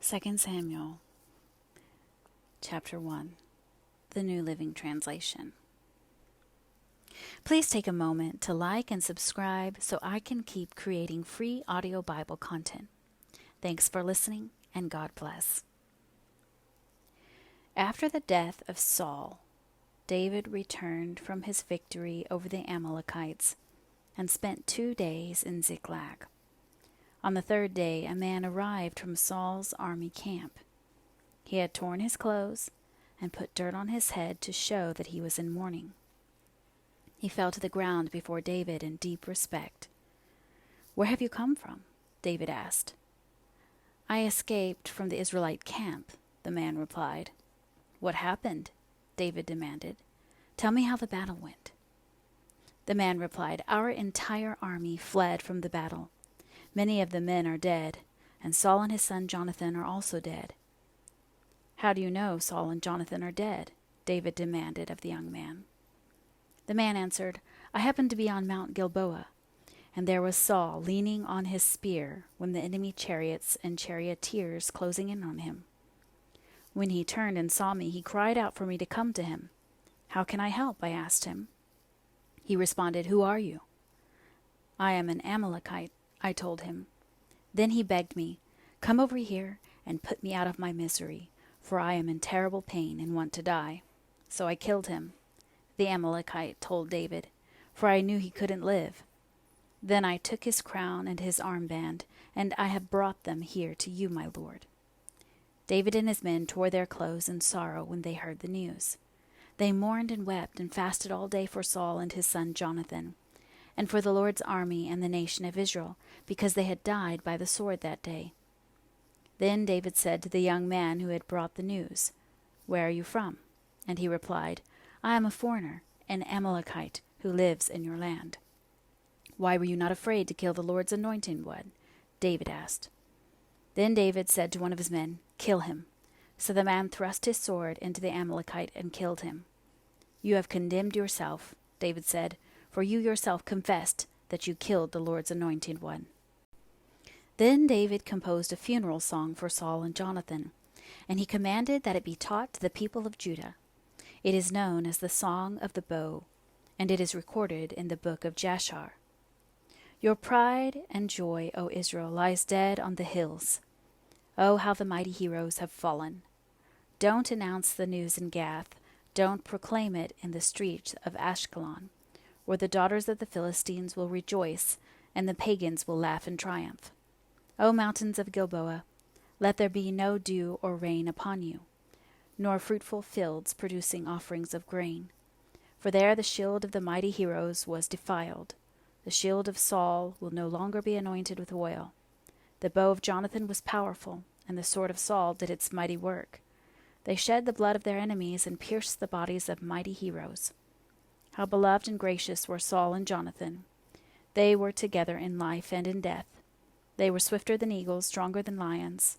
2 Samuel, Chapter 1, the New Living Translation. Please take a moment to like and subscribe so I can keep creating free audio Bible content. Thanks for listening, and God bless. After the death of Saul, David returned from his victory over the Amalekites and spent 2 days in Ziklag. On the 3rd day, a man arrived from Saul's army camp. He had torn his clothes and put dirt on his head to show that he was in mourning. He fell to the ground before David in deep respect. "Where have you come from?" David asked. "I escaped from the Israelite camp," the man replied. "What happened?" David demanded. "Tell me how the battle went." The man replied, "Our entire army fled from the battle. Many of the men are dead, and Saul and his son Jonathan are also dead." "How do you know Saul and Jonathan are dead?" David demanded of the young man. The man answered, "I happened to be on Mount Gilboa, and there was Saul leaning on his spear when the enemy chariots and charioteers closing in on him. When he turned and saw me, he cried out for me to come to him. 'How can I help?' I asked him. He responded, 'Who are you?' 'I am an Amalekite,' I told him. Then he begged me, 'Come over here and put me out of my misery, for I am in terrible pain and want to die.' So I killed him," the Amalekite told David, "for I knew he couldn't live. Then I took his crown and his armband, and I have brought them here to you, my lord." David and his men tore their clothes in sorrow when they heard the news. They mourned and wept and fasted all day for Saul and his son Jonathan, and for the Lord's army and the nation of Israel, because they had died by the sword that day. Then David said to the young man who had brought the news, "Where are you from?" And he replied, "I am a foreigner, an Amalekite, who lives in your land." "Why were you not afraid to kill the Lord's anointed one?" David asked. Then David said to one of his men, "Kill him." So the man thrust his sword into the Amalekite and killed him. "You have condemned yourself," David said, "for you yourself confessed that you killed the Lord's anointed one." Then David composed a funeral song for Saul and Jonathan, and he commanded that it be taught to the people of Judah. It is known as the Song of the Bow, and it is recorded in the book of Jashar. "Your pride and joy, O Israel, lies dead on the hills. Oh, how the mighty heroes have fallen. Don't announce the news in Gath. Don't proclaim it in the streets of Ashkelon, where the daughters of the Philistines will rejoice, and the pagans will laugh in triumph. O mountains of Gilboa, let there be no dew or rain upon you, nor fruitful fields producing offerings of grain. For there the shield of the mighty heroes was defiled. The shield of Saul will no longer be anointed with oil. The bow of Jonathan was powerful, and the sword of Saul did its mighty work. They shed the blood of their enemies and pierced the bodies of mighty heroes. How beloved and gracious were Saul and Jonathan. They were together in life and in death. They were swifter than eagles, stronger than lions.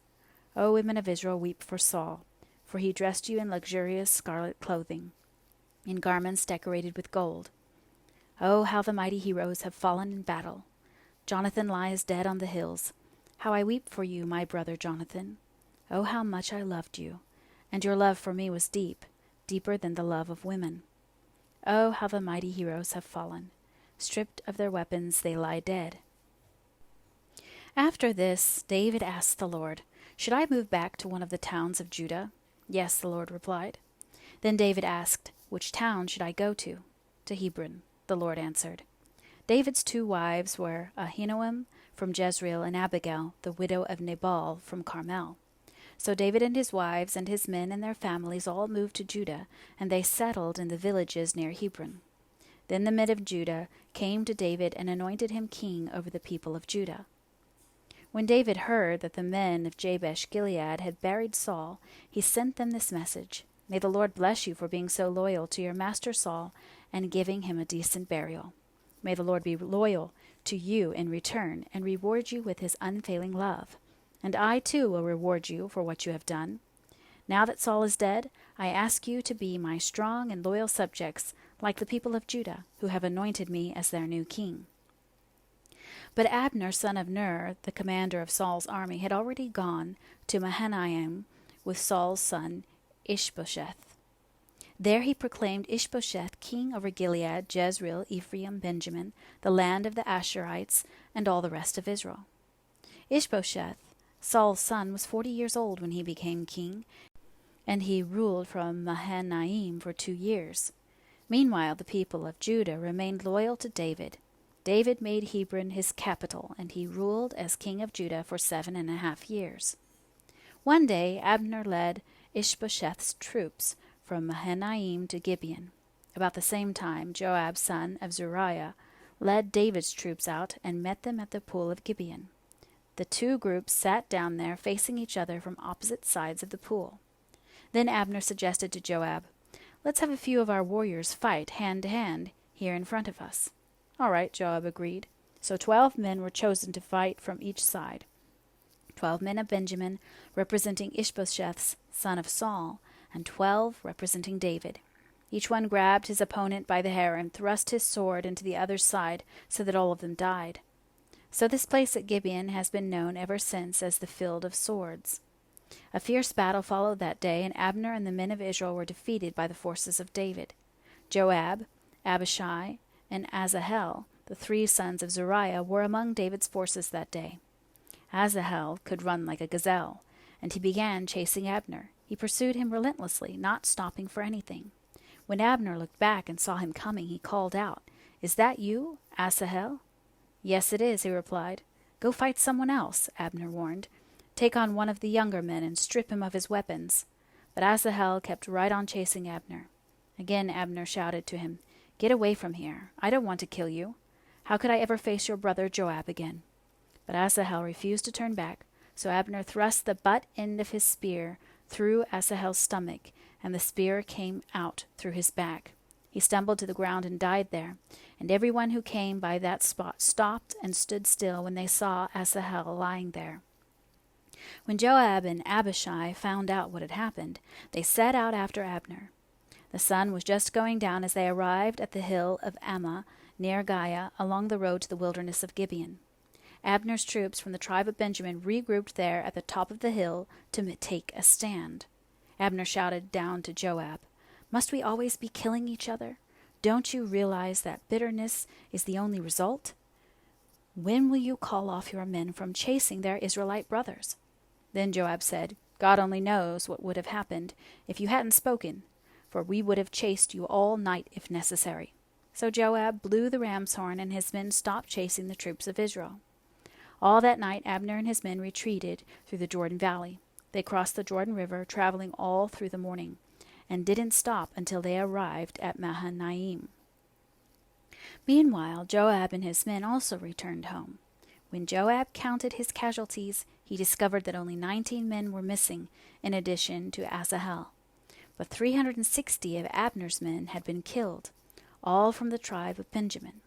O women of Israel, weep for Saul, for he dressed you in luxurious scarlet clothing, in garments decorated with gold. Oh, how the mighty heroes have fallen in battle. Jonathan lies dead on the hills. How I weep for you, my brother Jonathan. Oh, how much I loved you, and your love for me was deep, deeper than the love of women. Oh, how the mighty heroes have fallen. Stripped of their weapons, they lie dead." After this, David asked the Lord, "Should I move back to one of the towns of Judah?" "Yes," the Lord replied. Then David asked, "Which town should I go to?" "To Hebron," the Lord answered. David's 2 wives were Ahinoam from Jezreel and Abigail, the widow of Nabal from Carmel. So David and his wives and his men and their families all moved to Judah, and they settled in the villages near Hebron. Then the men of Judah came to David and anointed him king over the people of Judah. When David heard that the men of Jabesh Gilead had buried Saul, he sent them this message, "May the Lord bless you for being so loyal to your master Saul and giving him a decent burial. May the Lord be loyal to you in return and reward you with his unfailing love. And I too will reward you for what you have done. Now that Saul is dead, I ask you to be my strong and loyal subjects, like the people of Judah, who have anointed me as their new king." But Abner, son of Ner, the commander of Saul's army, had already gone to Mahanaim with Saul's son Ishbosheth. There he proclaimed Ishbosheth king over Gilead, Jezreel, Ephraim, Benjamin, the land of the Asherites, and all the rest of Israel. Ishbosheth, Saul's son, was 40 years old when he became king, and he ruled from Mahanaim for 2 years. Meanwhile, the people of Judah remained loyal to David. David made Hebron his capital, and he ruled as king of Judah for 7.5 years. One day Abner led Ishbosheth's troops from Mahanaim to Gibeon. About the same time, Joab, son of Zeruiah, led David's troops out and met them at the pool of Gibeon. The two groups sat down there, facing each other from opposite sides of the pool. Then Abner suggested to Joab, "Let's have a few of our warriors fight hand to hand here in front of us." "All right," Joab agreed. So 12 men were chosen to fight from each side. 12 men of Benjamin, representing Ishbosheth, son of Saul, and 12 representing David. Each one grabbed his opponent by the hair and thrust his sword into the other's side so that all of them died. So this place at Gibeon has been known ever since as the Field of Swords. A fierce battle followed that day, and Abner and the men of Israel were defeated by the forces of David. Joab, Abishai, and Asahel, the 3 sons of Zeruiah, were among David's forces that day. Asahel could run like a gazelle, and he began chasing Abner. He pursued him relentlessly, not stopping for anything. When Abner looked back and saw him coming, he called out, "Is that you, Asahel?" "Yes, it is," he replied. "Go fight someone else," Abner warned. "Take on one of the younger men and strip him of his weapons." But Asahel kept right on chasing Abner. Again Abner shouted to him, "Get away from here. I don't want to kill you. How could I ever face your brother Joab again?" But Asahel refused to turn back, so Abner thrust the butt end of his spear through Asahel's stomach, and the spear came out through his back. He stumbled to the ground and died there, and everyone who came by that spot stopped and stood still when they saw Asahel lying there. When Joab and Abishai found out what had happened, they set out after Abner. The sun was just going down as they arrived at the hill of Ammah, near Giah, along the road to the wilderness of Gibeon. Abner's troops from the tribe of Benjamin regrouped there at the top of the hill to take a stand. Abner shouted down to Joab, "Must we always be killing each other? Don't you realize that bitterness is the only result? When will you call off your men from chasing their Israelite brothers?" Then Joab said, "God only knows what would have happened if you hadn't spoken, for we would have chased you all night if necessary." So Joab blew the ram's horn, and his men stopped chasing the troops of Israel. All that night Abner and his men retreated through the Jordan Valley. They crossed the Jordan River, traveling all through the morning, and didn't stop until they arrived at Mahanaim. Meanwhile, Joab and his men also returned home. When Joab counted his casualties, he discovered that only 19 men were missing, in addition to Asahel. But 360 of Abner's men had been killed, all from the tribe of Benjamin.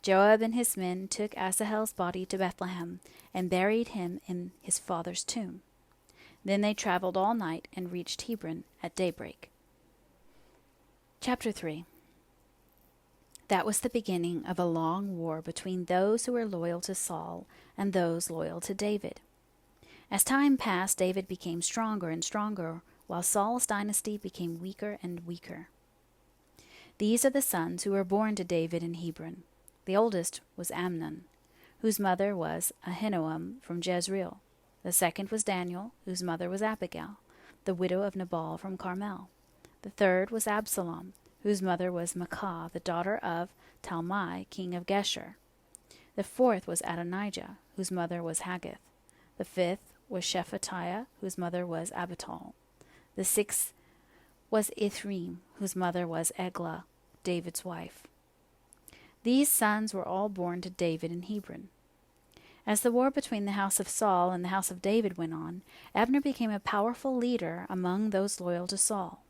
Joab and his men took Asahel's body to Bethlehem and buried him in his father's tomb. Then they traveled all night and reached Hebron at daybreak. Chapter 3. That was the beginning of a long war between those who were loyal to Saul and those loyal to David. As time passed, David became stronger and stronger, while Saul's dynasty became weaker and weaker. These are the sons who were born to David in Hebron. The oldest was Amnon, whose mother was Ahinoam from Jezreel. The second was Daniel, whose mother was Abigail, the widow of Nabal from Carmel. The third was Absalom, whose mother was Maacah, the daughter of Talmai, king of Geshur. The fourth was Adonijah, whose mother was Haggith. The fifth was Shephatiah, whose mother was Abital. The sixth was Ithream, whose mother was Eglah, David's wife. These sons were all born to David in Hebron. As the war between the house of Saul and the house of David went on, Abner became a powerful leader among those loyal to Saul.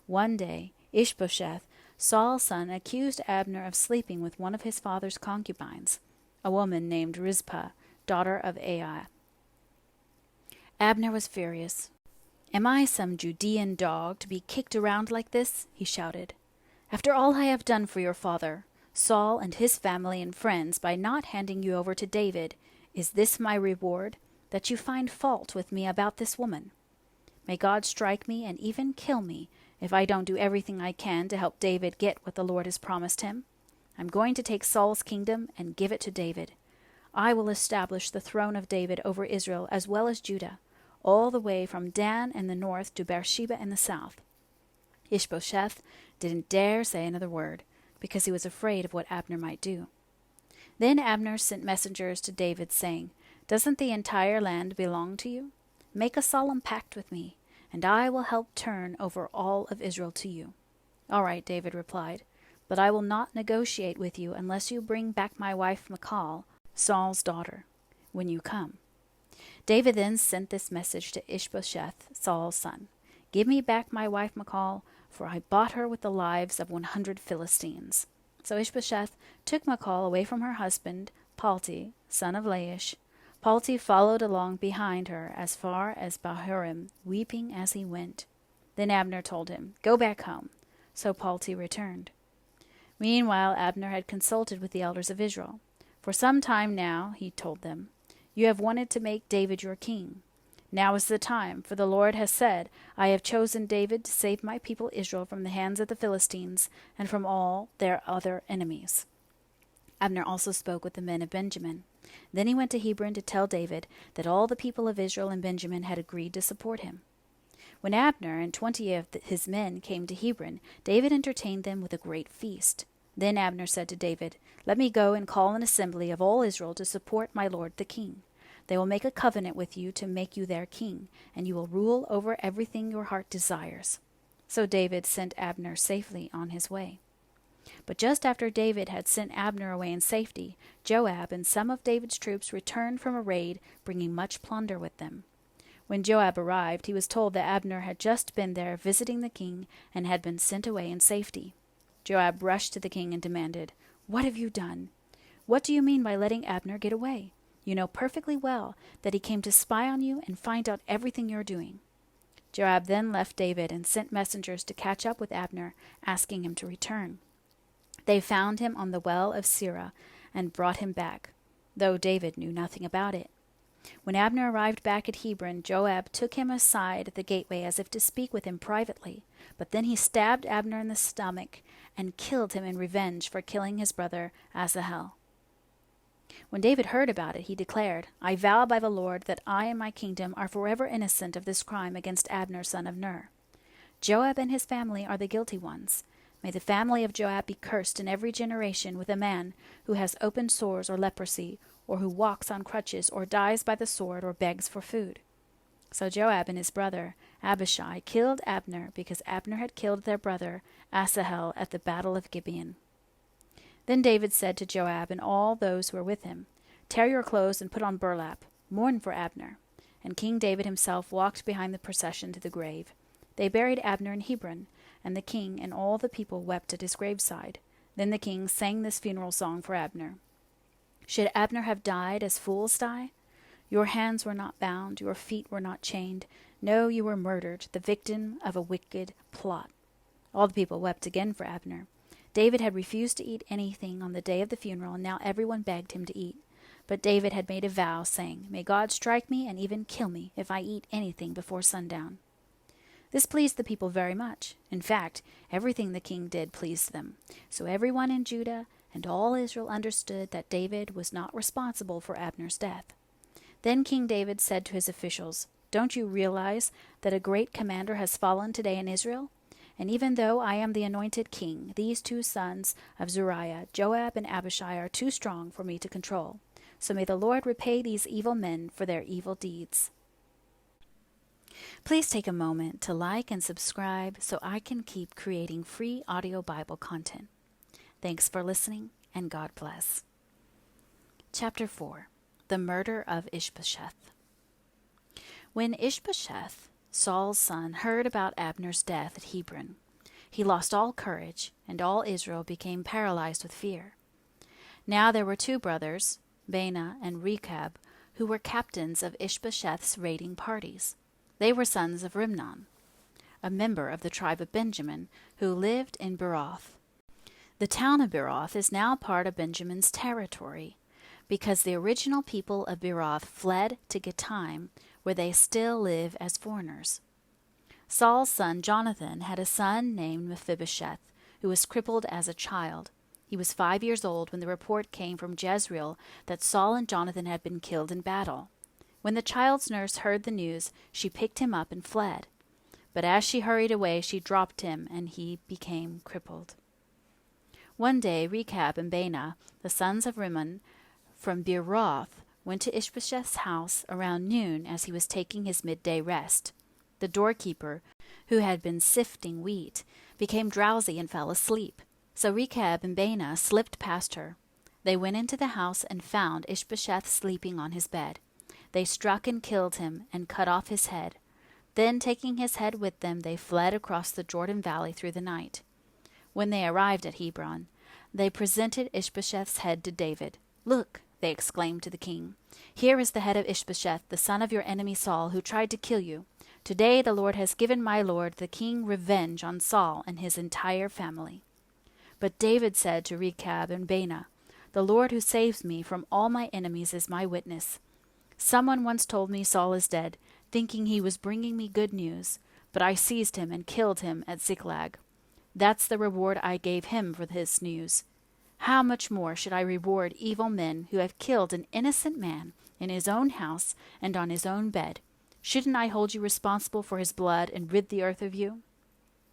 One day, Ishbosheth, Saul's son, accused Abner of sleeping with one of his father's concubines, a woman named Rizpah, daughter of Aiah. Abner was furious. "Am I some Judean dog to be kicked around like this?" he shouted. "After all I have done for your father, Saul and his family and friends by not handing you over to David. Is this my reward, that you find fault with me about this woman? May God strike me and even kill me if I don't do everything I can to help David get what the Lord has promised him. I'm going to take Saul's kingdom and give it to David. I will establish the throne of David over Israel as well as Judah, all the way from Dan in the north to Beersheba in the south." Ishbosheth didn't dare say another word, because he was afraid of what Abner might do. Then Abner sent messengers to David, saying, "Doesn't the entire land belong to you? Make a solemn pact with me, and I will help turn over all of Israel to you." "All right," David replied, "but I will not negotiate with you unless you bring back my wife Michal, Saul's daughter, when you come." David then sent this message to Ishbosheth, Saul's son: "Give me back my wife Michal, for I bought her with the lives of 100 Philistines." So Ishbosheth took Michal away from her husband, Palti, son of Laish. Palti followed along behind her as far as Bahurim, weeping as he went. Then Abner told him, "Go back home." So Palti returned. Meanwhile Abner had consulted with the elders of Israel. "For some time now," he told them, "you have wanted to make David your king. Now is the time, for the Lord has said, I have chosen David to save my people Israel from the hands of the Philistines and from all their other enemies." Abner also spoke with the men of Benjamin. Then he went to Hebron to tell David that all the people of Israel and Benjamin had agreed to support him. When Abner and 20 of his men came to Hebron, David entertained them with a great feast. Then Abner said to David, "Let me go and call an assembly of all Israel to support my lord the king. They will make a covenant with you to make you their king, and you will rule over everything your heart desires." So David sent Abner safely on his way. But just after David had sent Abner away in safety, Joab and some of David's troops returned from a raid, bringing much plunder with them. When Joab arrived, he was told that Abner had just been there visiting the king and had been sent away in safety. Joab rushed to the king and demanded, "What have you done? What do you mean by letting Abner get away? You know perfectly well that he came to spy on you and find out everything you're doing." Joab then left David and sent messengers to catch up with Abner, asking him to return. They found him on the well of Sirah and brought him back, though David knew nothing about it. When Abner arrived back at Hebron, Joab took him aside at the gateway as if to speak with him privately, but then he stabbed Abner in the stomach and killed him in revenge for killing his brother Asahel. When David heard about it, he declared, "I vow by the Lord that I and my kingdom are forever innocent of this crime against Abner son of Ner. Joab and his family are the guilty ones. May the family of Joab be cursed in every generation with a man who has open sores or leprosy, or who walks on crutches, or dies by the sword, or begs for food." So Joab and his brother Abishai killed Abner, because Abner had killed their brother Asahel at the battle of Gibeon. Then David said to Joab and all those who were with him, "Tear your clothes and put on burlap. Mourn for Abner." And King David himself walked behind the procession to the grave. They buried Abner in Hebron, and the king and all the people wept at his graveside. Then the king sang this funeral song for Abner. "Should Abner have died as fools die? Your hands were not bound, your feet were not chained. No, you were murdered, the victim of a wicked plot." All the people wept again for Abner. David had refused to eat anything on the day of the funeral, and now everyone begged him to eat. But David had made a vow, saying, "May God strike me and even kill me if I eat anything before sundown." This pleased the people very much. In fact, everything the king did pleased them. So everyone in Judah and all Israel understood that David was not responsible for Abner's death. Then King David said to his officials, "Don't you realize that a great commander has fallen today in Israel? And even though I am the anointed king, these 2 sons of Zeruiah, Joab and Abishai, are too strong for me to control. So may the Lord repay these evil men for their evil deeds." Please take a moment to like and subscribe so I can keep creating free audio Bible content. Thanks for listening, and God bless. Chapter 4. The Murder of Ishbosheth. When Ishbosheth, Saul's son, heard about Abner's death at Hebron, he lost all courage, and all Israel became paralyzed with fear. Now there were 2 brothers, Baanah and Rechab, who were captains of Ishbosheth's raiding parties. They were sons of Rimnon, a member of the tribe of Benjamin, who lived in Beroth. The town of Beeroth is now part of Benjamin's territory, because the original people of Beeroth fled to Gittaim, where they still live as foreigners. Saul's son Jonathan had a son named Mephibosheth, who was crippled as a child. He was 5 years old when the report came from Jezreel that Saul and Jonathan had been killed in battle. When the child's nurse heard the news, she picked him up and fled. But as she hurried away, she dropped him, and he became crippled. One day Rechab and Baanah, the sons of Rimmon from Beeroth, went to Ishbosheth's house around noon as he was taking his midday rest. The doorkeeper, who had been sifting wheat, became drowsy and fell asleep. So Rechab and Baanah slipped past her. They went into the house and found Ishbosheth sleeping on his bed. They struck and killed him and cut off his head. Then, taking his head with them, they fled across the Jordan Valley through the night. When they arrived at Hebron, they presented Ishbosheth's head to David. "Look," they exclaimed to the king, "here is the head of Ishbosheth, the son of your enemy Saul, who tried to kill you. Today the Lord has given my lord the king revenge on Saul and his entire family." But David said to Rechab and Baanah, "The Lord who saves me from all my enemies is my witness. Someone once told me Saul is dead, thinking he was bringing me good news, but I seized him and killed him at Ziklag. That's the reward I gave him for this news. How much more should I reward evil men who have killed an innocent man in his own house and on his own bed? Shouldn't I hold you responsible for his blood and rid the earth of you?"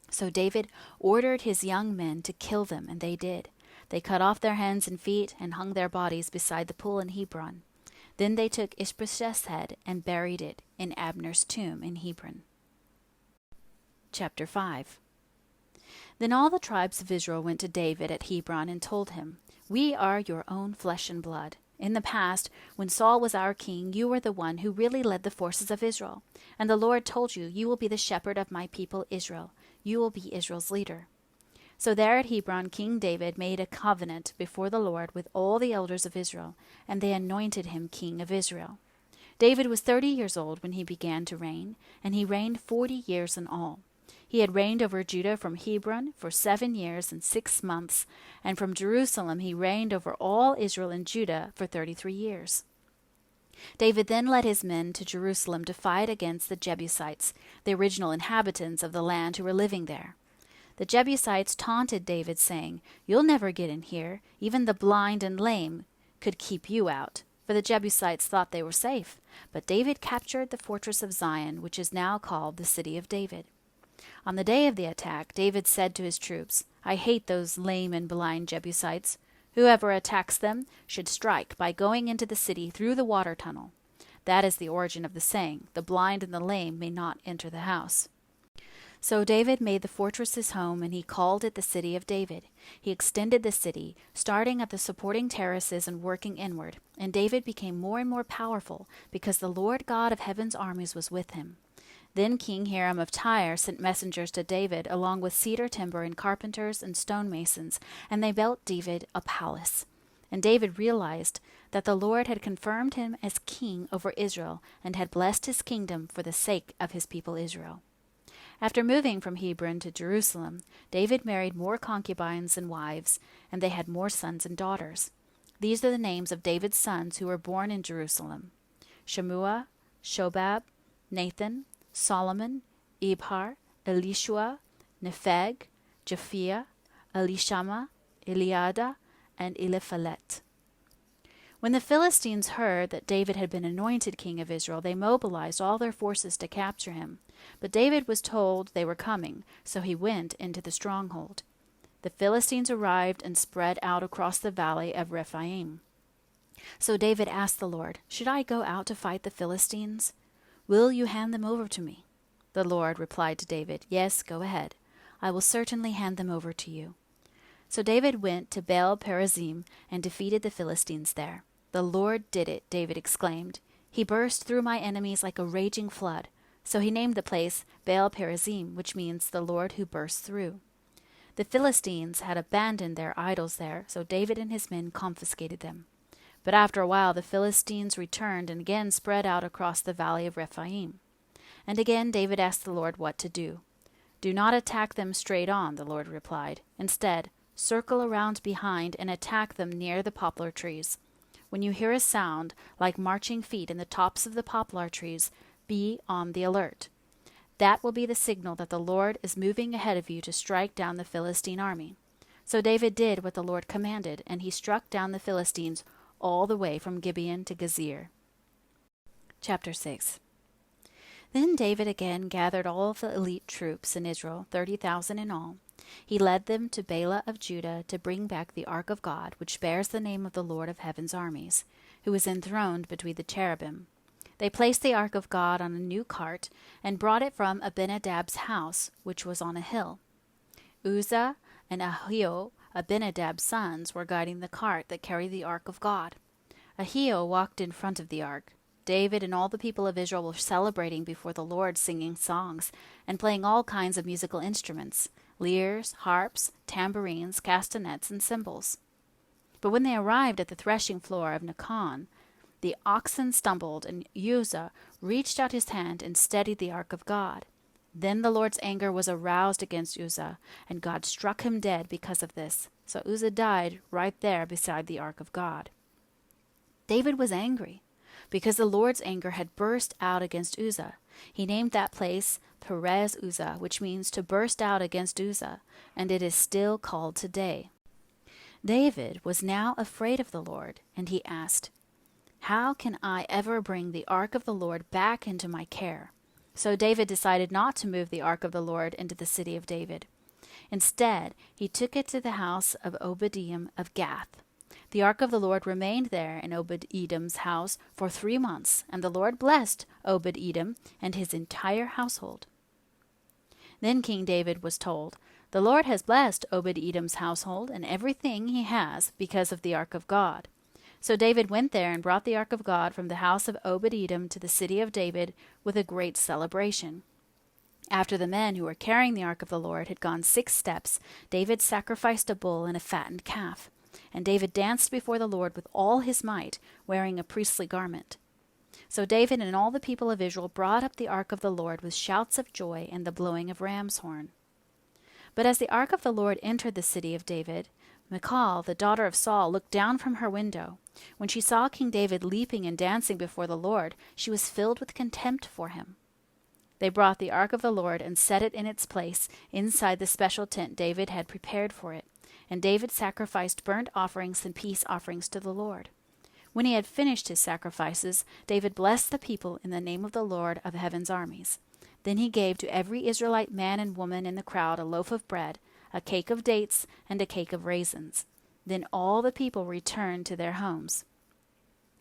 So David ordered his young men to kill them, and they did. They cut off their hands and feet and hung their bodies beside the pool in Hebron. Then they took Ishbosheth's head and buried it in Abner's tomb in Hebron. Chapter 5. Then all the tribes of Israel went to David at Hebron and told him, "We are your own flesh and blood. In the past, when Saul was our king, you were the one who really led the forces of Israel. And the Lord told you, 'You will be the shepherd of my people Israel. You will be Israel's leader.'" So there at Hebron, King David made a covenant before the Lord with all the elders of Israel, and they anointed him king of Israel. David was 30 years old when he began to reign, and he reigned 40 years in all. He had reigned over Judah from Hebron for 7 years and 6 months, and from Jerusalem he reigned over all Israel and Judah for 33 years. David then led his men to Jerusalem to fight against the Jebusites, the original inhabitants of the land who were living there. The Jebusites taunted David, saying, "You'll never get in here. Even the blind and lame could keep you out." For the Jebusites thought they were safe. But David captured the fortress of Zion, which is now called the City of David. On the day of the attack, David said to his troops, "I hate those lame and blind Jebusites. Whoever attacks them should strike by going into the city through the water tunnel." That is the origin of the saying, "The blind and the lame may not enter the house." So David made the fortress his home, and he called it the City of David. He extended the city, starting at the supporting terraces and working inward, and David became more and more powerful because the Lord God of heaven's armies was with him. Then King Hiram of Tyre sent messengers to David along with cedar timber and carpenters and stonemasons, and they built David a palace. And David realized that the Lord had confirmed him as king over Israel and had blessed his kingdom for the sake of his people Israel. After moving from Hebron to Jerusalem, David married more concubines and wives, and they had more sons and daughters. These are the names of David's sons who were born in Jerusalem: Shemua, Shobab, Nathan, Solomon, Ibhar, Elishua, Nepheg, Japhia, Elishama, Eliada, and Eliphalet. When the Philistines heard that David had been anointed king of Israel, they mobilized all their forces to capture him. But David was told they were coming, so he went into the stronghold. The Philistines arrived and spread out across the valley of Rephaim. So David asked the Lord, "Should I go out to fight the Philistines? Will you hand them over to me?" The Lord replied to David, "Yes, go ahead. I will certainly hand them over to you." So David went to Baal Perazim and defeated the Philistines there. "The Lord did it," David exclaimed. "He burst through my enemies like a raging flood." So he named the place Baal Perazim, which means the Lord who bursts through. The Philistines had abandoned their idols there, so David and his men confiscated them. But after a while the Philistines returned and again spread out across the valley of Rephaim. And again David asked the Lord what to do. "Do not attack them straight on," the Lord replied. "Instead, circle around behind and attack them near the poplar trees. When you hear a sound like marching feet in the tops of the poplar trees, be on the alert. That will be the signal that the Lord is moving ahead of you to strike down the Philistine army." So David did what the Lord commanded, and he struck down the Philistines all the way from Gibeon to Gezer. Chapter 6. Then David again gathered all of the elite troops in Israel, 30,000 in all. He led them to Bela of Judah to bring back the ark of God, which bears the name of the Lord of heaven's armies, who is enthroned between the cherubim. They placed the ark of God on a new cart and brought it from Abinadab's house, which was on a hill. Uzzah and Ahio, Abinadab's sons, were guiding the cart that carried the ark of God. Ahio walked in front of the ark. David and all the people of Israel were celebrating before the Lord, singing songs and playing all kinds of musical instruments, lyres, harps, tambourines, castanets, and cymbals. But when they arrived at the threshing floor of Nacon, the oxen stumbled, and Uzzah reached out his hand and steadied the ark of God. Then the Lord's anger was aroused against Uzzah, and God struck him dead because of this. So Uzzah died right there beside the ark of God. David was angry because the Lord's anger had burst out against Uzzah. He named that place Perez Uzzah, which means to burst out against Uzzah, and it is still called today. David was now afraid of the Lord, and he asked, "How can I ever bring the ark of the Lord back into my care?" So David decided not to move the ark of the Lord into the city of David. Instead, he took it to the house of Obed-Edom of Gath. The ark of the Lord remained there in Obed-Edom's house for 3 months, and the Lord blessed Obed-Edom and his entire household. Then King David was told, "The Lord has blessed Obed-Edom's household and everything he has because of the ark of God." So David went there and brought the ark of God from the house of Obed-Edom to the city of David with a great celebration. After the men who were carrying the ark of the Lord had gone 6 steps, David sacrificed a bull and a fattened calf. And David danced before the Lord with all his might, wearing a priestly garment. So David and all the people of Israel brought up the ark of the Lord with shouts of joy and the blowing of ram's horn. But as the ark of the Lord entered the city of David, Michal, the daughter of Saul, looked down from her window. When she saw King David leaping and dancing before the Lord, she was filled with contempt for him. They brought the ark of the Lord and set it in its place inside the special tent David had prepared for it, and David sacrificed burnt offerings and peace offerings to the Lord. When he had finished his sacrifices, David blessed the people in the name of the Lord of heaven's armies. Then he gave to every Israelite man and woman in the crowd a loaf of bread, a cake of dates, and a cake of raisins. Then all the people returned to their homes.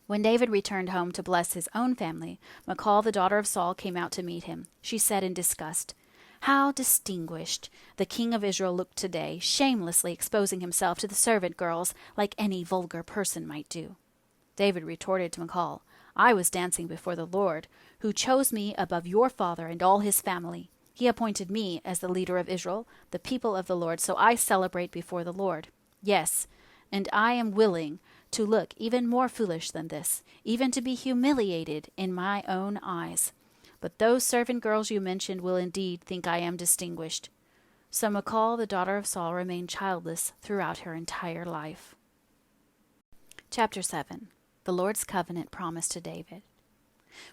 When David returned home to bless his own family, Michal, the daughter of Saul, came out to meet him. She said in disgust, "How distinguished the king of Israel looked today, shamelessly exposing himself to the servant girls like any vulgar person might do." David retorted to Michal, "I was dancing before the Lord, who chose me above your father and all his family. He appointed me as the leader of Israel, the people of the Lord, so I celebrate before the Lord. Yes, and I am willing to look even more foolish than this, even to be humiliated in my own eyes. But those servant girls you mentioned will indeed think I am distinguished." So Michal, the daughter of Saul, remained childless throughout her entire life. Chapter 7. The Lord's Covenant Promised to David.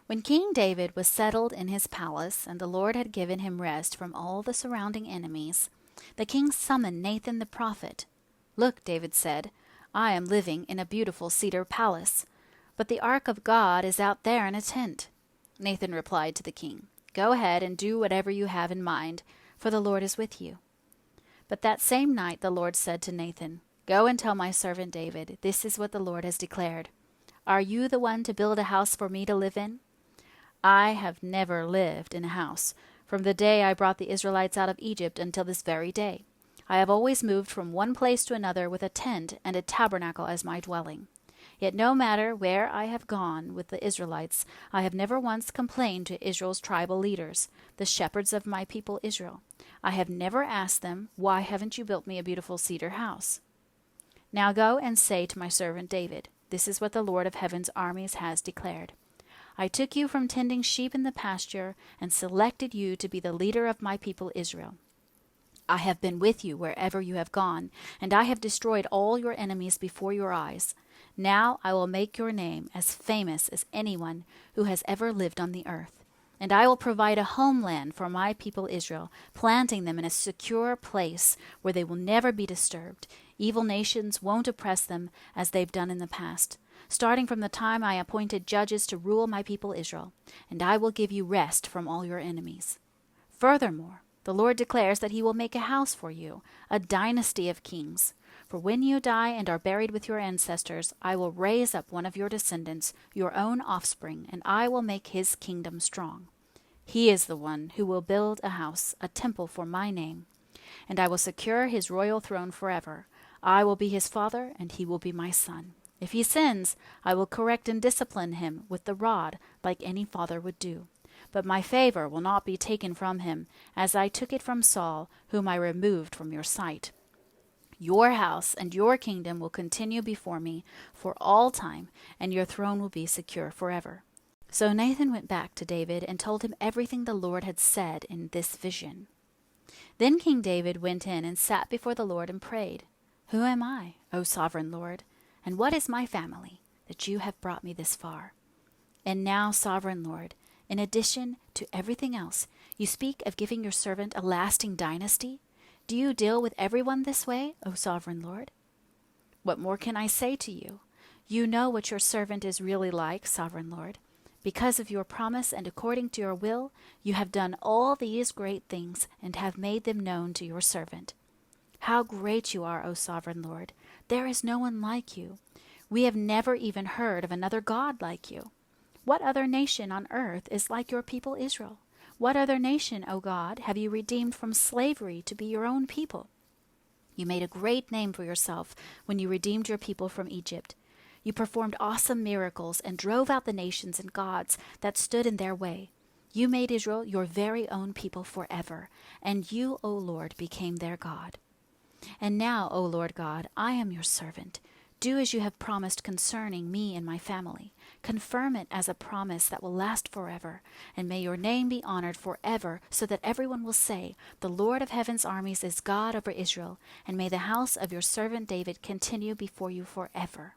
When King David was settled in his palace, and the Lord had given him rest from all the surrounding enemies, the king summoned Nathan the prophet. "Look," David said, "I am living in a beautiful cedar palace, but the ark of God is out there in a tent." Nathan replied to the king, "Go ahead and do whatever you have in mind, for the Lord is with you." But that same night the Lord said to Nathan, "Go and tell my servant David, this is what the Lord has declared. Are you the one to build a house for me to live in? I have never lived in a house, from the day I brought the Israelites out of Egypt until this very day. I have always moved from one place to another with a tent and a tabernacle as my dwelling. Yet no matter where I have gone with the Israelites, I have never once complained to Israel's tribal leaders, the shepherds of my people Israel. I have never asked them, 'Why haven't you built me a beautiful cedar house?' Now go and say to my servant David, 'This is what the Lord of heaven's armies has declared. I took you from tending sheep in the pasture and selected you to be the leader of my people Israel. I have been with you wherever you have gone, and I have destroyed all your enemies before your eyes. Now I will make your name as famous as anyone who has ever lived on the earth. And I will provide a homeland for my people Israel, planting them in a secure place where they will never be disturbed. Evil nations won't oppress them as they've done in the past, starting from the time I appointed judges to rule my people Israel. And I will give you rest from all your enemies. Furthermore, the Lord declares that he will make a house for you, a dynasty of kings. For when you die and are buried with your ancestors, I will raise up one of your descendants, your own offspring, and I will make his kingdom strong. He is the one who will build a house, a temple for my name, and I will secure his royal throne forever. I will be his father, and he will be my son. If he sins, I will correct and discipline him with the rod, like any father would do. But my favor will not be taken from him, as I took it from Saul, whom I removed from your sight. Your house and your kingdom will continue before me for all time, and your throne will be secure forever." So Nathan went back to David and told him everything the Lord had said in this vision. Then King David went in and sat before the Lord and prayed, "Who am I, O sovereign Lord, and what is my family, that you have brought me this far? And now, sovereign Lord, in addition to everything else, you speak of giving your servant a lasting dynasty. Do you deal with everyone this way, O sovereign Lord? What more can I say to you? You know what your servant is really like, sovereign Lord. Because of your promise and according to your will, you have done all these great things and have made them known to your servant. How great you are, O sovereign Lord! There is no one like you. We have never even heard of another God like you. What other nation on earth is like your people Israel? What other nation, O God, have you redeemed from slavery to be your own people? You made a great name for yourself when you redeemed your people from Egypt. You performed awesome miracles and drove out the nations and gods that stood in their way. You made Israel your very own people forever, and you, O Lord, became their God. And now, O Lord God, I am your servant. Do as you have promised concerning me and my family. Confirm it as a promise that will last forever, and may your name be honored forever, so that everyone will say, 'The Lord of heaven's armies is God over Israel,' and may the house of your servant David continue before you forever.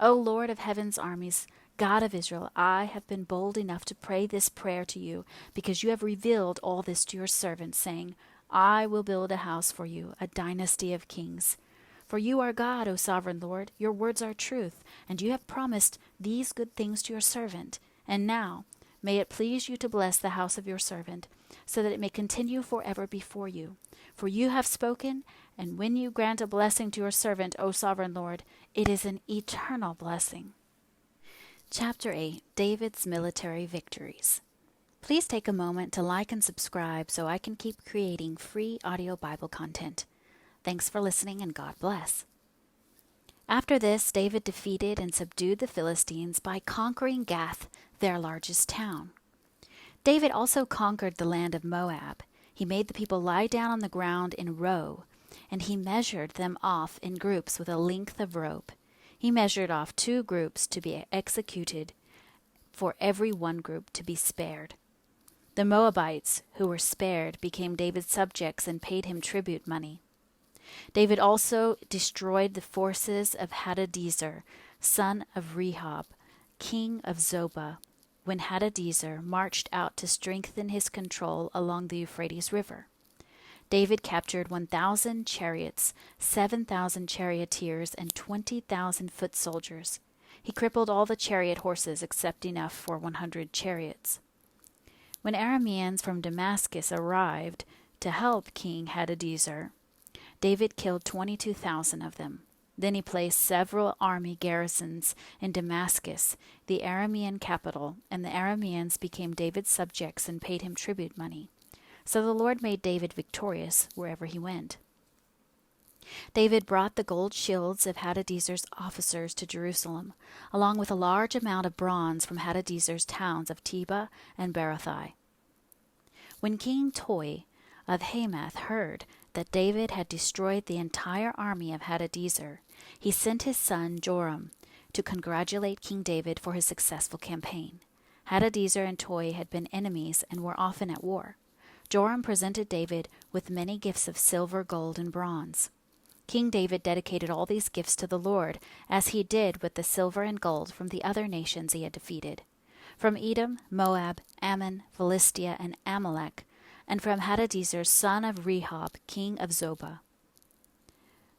O Lord of heaven's armies, God of Israel, I have been bold enough to pray this prayer to you, because you have revealed all this to your servant, saying, 'I will build a house for you, a dynasty of kings.' For you are God, O sovereign Lord, your words are truth, and you have promised these good things to your servant. And now, may it please you to bless the house of your servant, so that it may continue forever before you. For you have spoken, and when you grant a blessing to your servant, O sovereign Lord, it is an eternal blessing." Chapter 8, David's Military Victories. Please take a moment to like and subscribe so I can keep creating free audio Bible content. Thanks for listening, and God bless. After this, David defeated and subdued the Philistines by conquering Gath, their largest town. David also conquered the land of Moab. He made the people lie down on the ground in a row, and he measured them off in groups with a length of rope. He measured off 2 groups to be executed, for every one group to be spared. The Moabites, who were spared, became David's subjects and paid him tribute money. David also destroyed the forces of Hadadezer, son of Rehob, king of Zobah, when Hadadezer marched out to strengthen his control along the Euphrates River. David captured 1,000 chariots, 7,000 charioteers, and 20,000 foot soldiers. He crippled all the chariot horses except enough for 100 chariots. When Arameans from Damascus arrived to help King Hadadezer, David killed 22,000 of them. Then he placed several army garrisons in Damascus, the Aramean capital, and the Arameans became David's subjects and paid him tribute money. So the Lord made David victorious wherever he went. David brought the gold shields of Hadadezer's officers to Jerusalem, along with a large amount of bronze from Hadadezer's towns of Tebah and Berothai. When King Toi of Hamath heard that David had destroyed the entire army of Hadadezer, he sent his son Joram to congratulate King David for his successful campaign. Hadadezer and Toi had been enemies and were often at war. Joram presented David with many gifts of silver, gold, and bronze. King David dedicated all these gifts to the Lord, as he did with the silver and gold from the other nations he had defeated, from Edom, Moab, Ammon, Philistia, and Amalek, and from Hadadezer son of Rehob, king of Zobah.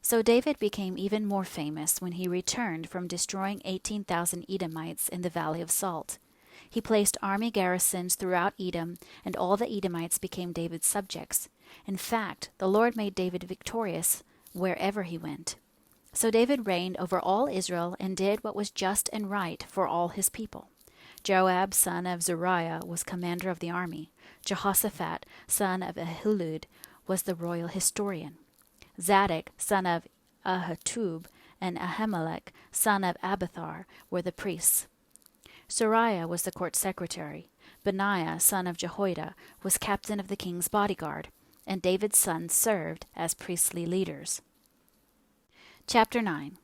So David became even more famous when he returned from destroying 18,000 Edomites in the Valley of Salt. He placed army garrisons throughout Edom, and all the Edomites became David's subjects. In fact, the Lord made David victorious wherever he went. So David reigned over all Israel and did what was just and right for all his people. Joab, son of Zeruiah, was commander of the army. Jehoshaphat, son of Ahilud, was the royal historian. Zadok, son of Ahitub, and Ahimelech, son of Abiathar, were the priests. Sariah was the court secretary. Benaiah, son of Jehoiada, was captain of the king's bodyguard, and David's sons served as priestly leaders. Chapter 9.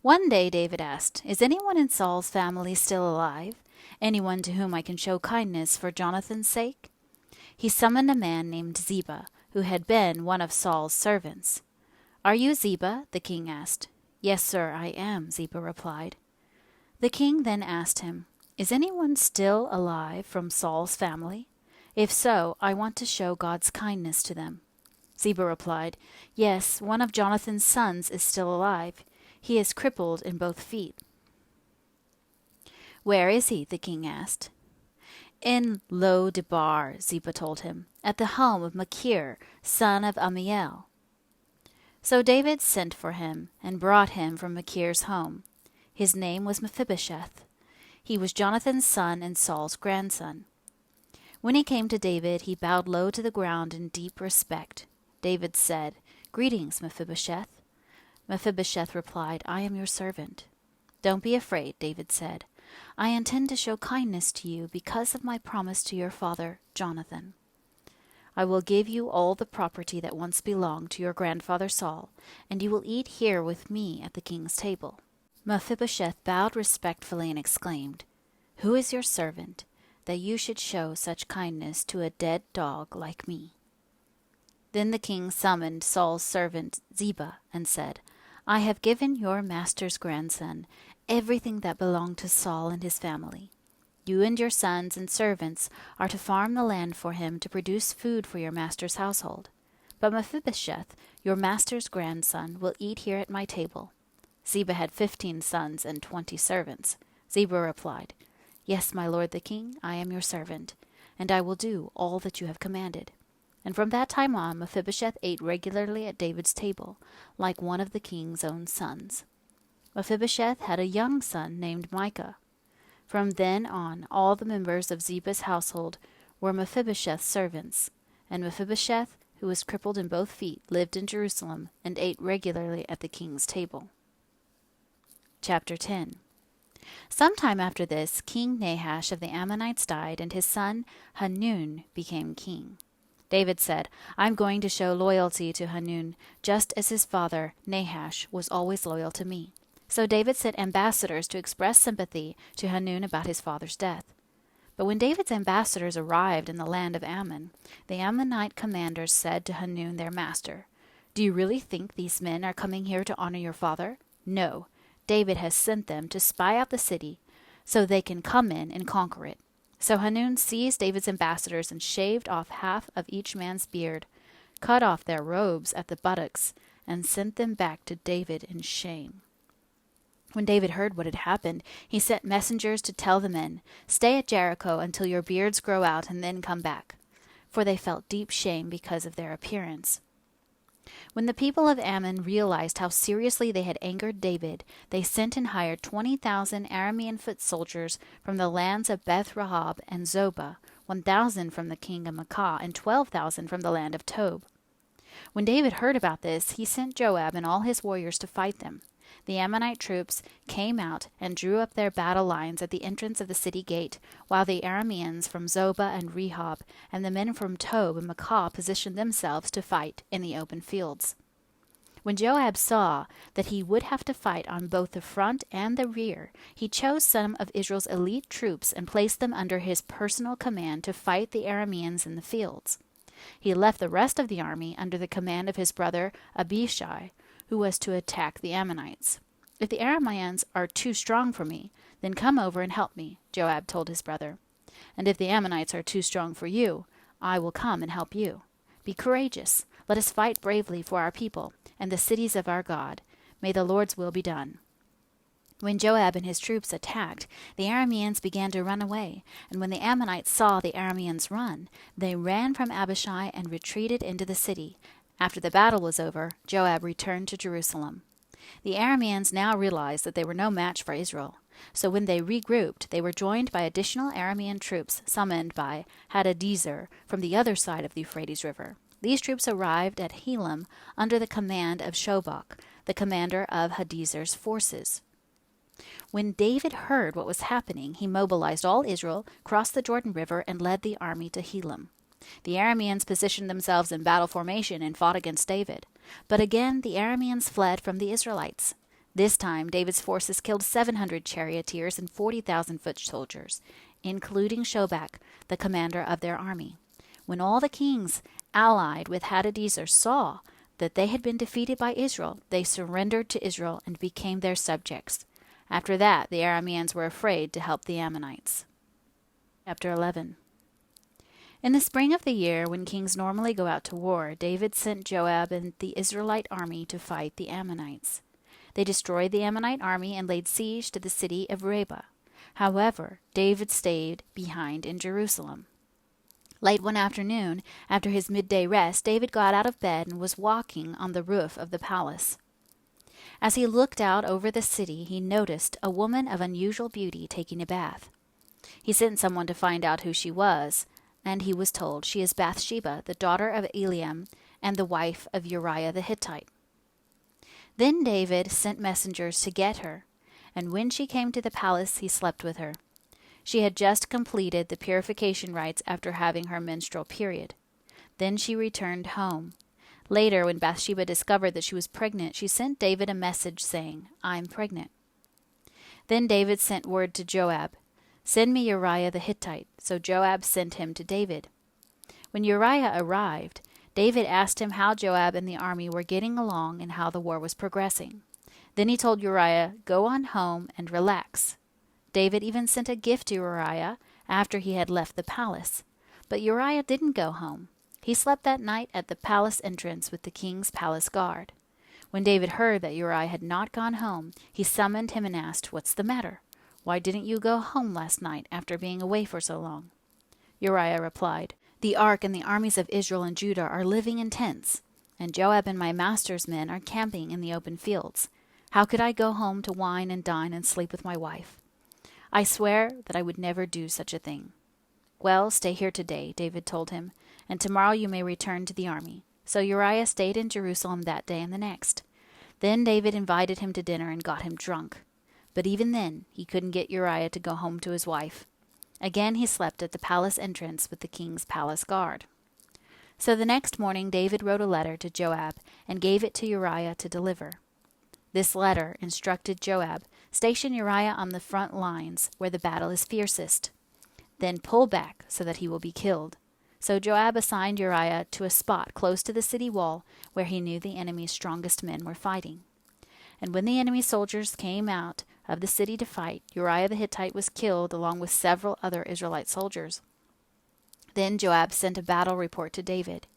One day David asked, "Is anyone in Saul's family still alive? Anyone to whom I can show kindness for Jonathan's sake?" He summoned a man named Ziba, who had been one of Saul's servants. "Are you Ziba?" the king asked. "Yes, sir, I am," Ziba replied. The king then asked him, "Is anyone still alive from Saul's family? If so, I want to show God's kindness to them." Ziba replied, "Yes, one of Jonathan's sons is still alive. He is crippled in both feet." "Where is he?" the king asked. "In Lo-debar," Ziba told him, "at the home of Machir, son of Ammiel." So David sent for him and brought him from Machir's home. His name was Mephibosheth. He was Jonathan's son and Saul's grandson. When he came to David, he bowed low to the ground in deep respect. David said, "Greetings, Mephibosheth." Mephibosheth replied, "I am your servant." "Don't be afraid," David said. "I intend to show kindness to you because of my promise to your father, Jonathan. I will give you all the property that once belonged to your grandfather Saul, and you will eat here with me at the king's table." Mephibosheth bowed respectfully and exclaimed, "Who is your servant, that you should show such kindness to a dead dog like me?" Then the king summoned Saul's servant Ziba and said, "I have given your master's grandson everything that belonged to Saul and his family. You and your sons and servants are to farm the land for him to produce food for your master's household. But Mephibosheth, your master's grandson, will eat here at my table." Ziba had 15 sons and 20 servants. Ziba replied, "Yes, my lord the king, I am your servant, and I will do all that you have commanded." And from that time on, Mephibosheth ate regularly at David's table, like one of the king's own sons. Mephibosheth had a young son named Micah. From then on, all the members of Ziba's household were Mephibosheth's servants, and Mephibosheth, who was crippled in both feet, lived in Jerusalem and ate regularly at the king's table. Chapter 10. Sometime after this, King Nahash of the Ammonites died, and his son Hanun became king. David said, "I'm going to show loyalty to Hanun, just as his father, Nahash, was always loyal to me." So David sent ambassadors to express sympathy to Hanun about his father's death. But when David's ambassadors arrived in the land of Ammon, the Ammonite commanders said to Hanun, their master, "Do you really think these men are coming here to honor your father? No. David has sent them to spy out the city so they can come in and conquer it." So Hanun seized David's ambassadors and shaved off half of each man's beard, cut off their robes at the buttocks, and sent them back to David in shame. When David heard what had happened, he sent messengers to tell the men, "Stay at Jericho until your beards grow out and then come back," for they felt deep shame because of their appearance. When the people of Ammon realized how seriously they had angered David, they sent and hired 20,000 Aramean foot soldiers from the lands of Beth-Rehob and Zobah, 1,000 from the king of Maacah, and 12,000 from the land of Tob. When David heard about this, he sent Joab and all his warriors to fight them. The Ammonite troops came out and drew up their battle lines at the entrance of the city gate, while the Arameans from Zobah and Rehob and the men from Tob and Maacah positioned themselves to fight in the open fields. When Joab saw that he would have to fight on both the front and the rear, he chose some of Israel's elite troops and placed them under his personal command to fight the Arameans in the fields. He left the rest of the army under the command of his brother Abishai, who was to attack the Ammonites. "If the Arameans are too strong for me, then come over and help me," Joab told his brother. "And if the Ammonites are too strong for you, I will come and help you. Be courageous. Let us fight bravely for our people and the cities of our God. May the Lord's will be done." When Joab and his troops attacked, the Arameans began to run away, and when the Ammonites saw the Arameans run, they ran from Abishai and retreated into the city. After the battle was over, Joab returned to Jerusalem. The Arameans now realized that they were no match for Israel, so when they regrouped, they were joined by additional Aramean troops summoned by Hadadezer from the other side of the Euphrates River. These troops arrived at Helam under the command of Shobach, the commander of Hadazer's forces. When David heard what was happening, he mobilized all Israel, crossed the Jordan River, and led the army to Helam. The Arameans positioned themselves in battle formation and fought against David. But again the Arameans fled from the Israelites. This time David's forces killed 700 charioteers and 40,000 foot soldiers, including Shobach, the commander of their army. When all the kings allied with Hadadezer saw that they had been defeated by Israel, they surrendered to Israel and became their subjects. After that, the Arameans were afraid to help the Ammonites. Chapter 11. In the spring of the year, when kings normally go out to war, David sent Joab and the Israelite army to fight the Ammonites. They destroyed the Ammonite army and laid siege to the city of Rabbah. However, David stayed behind in Jerusalem. Late one afternoon, after his midday rest, David got out of bed and was walking on the roof of the palace. As he looked out over the city, he noticed a woman of unusual beauty taking a bath. He sent someone to find out who she was, and he was told, "She is Bathsheba, the daughter of Eliam, and the wife of Uriah the Hittite." Then David sent messengers to get her, and when she came to the palace, he slept with her. She had just completed the purification rites after having her menstrual period. Then she returned home. Later, when Bathsheba discovered that she was pregnant, she sent David a message saying, "I'm pregnant." Then David sent word to Joab, "Send me Uriah the Hittite." So Joab sent him to David. When Uriah arrived, David asked him how Joab and the army were getting along and how the war was progressing. Then he told Uriah, "Go on home and relax." David even sent a gift to Uriah after he had left the palace. But Uriah didn't go home. He slept that night at the palace entrance with the king's palace guard. When David heard that Uriah had not gone home, he summoned him and asked, "What's the matter? Why didn't you go home last night after being away for so long?" Uriah replied, "The ark and the armies of Israel and Judah are living in tents, and Joab and my master's men are camping in the open fields. How could I go home to wine and dine and sleep with my wife? I swear that I would never do such a thing." "Well, stay here today," David told him, "and tomorrow you may return to the army." So Uriah stayed in Jerusalem that day and the next. Then David invited him to dinner and got him drunk. But even then, he couldn't get Uriah to go home to his wife. Again he slept at the palace entrance with the king's palace guard. So the next morning David wrote a letter to Joab and gave it to Uriah to deliver. This letter instructed Joab, "Station Uriah on the front lines where the battle is fiercest. Then pull back so that he will be killed." So Joab assigned Uriah to a spot close to the city wall where he knew the enemy's strongest men were fighting. And when the enemy's soldiers came out of the city to fight, Uriah the Hittite was killed along with several other Israelite soldiers. Then Joab sent a battle report to David.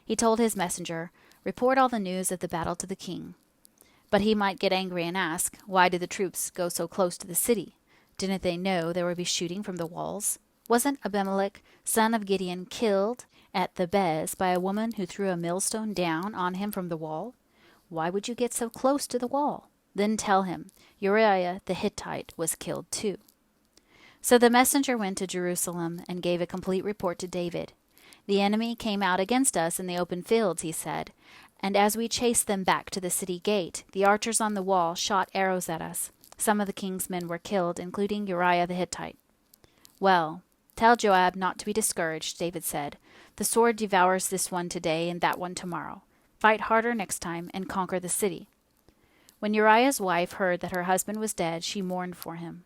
He told his messenger, "Report all the news of the battle to the king." But he might get angry and ask, "Why did the troops go so close to the city? Didn't they know there would be shooting from the walls? Wasn't Abimelech, son of Gideon, killed at Thebez by a woman who threw a millstone down on him from the wall? Why would you get so close to the wall?" Then tell him, "Uriah the Hittite was killed too." So the messenger went to Jerusalem and gave a complete report to David. "The enemy came out against us in the open fields," he said, "and as we chased them back to the city gate, the archers on the wall shot arrows at us. Some of the king's men were killed, including Uriah the Hittite." "Well, tell Joab not to be discouraged," David said. "The sword devours this one today and that one tomorrow. Fight harder next time and conquer the city." When Uriah's wife heard that her husband was dead, she mourned for him.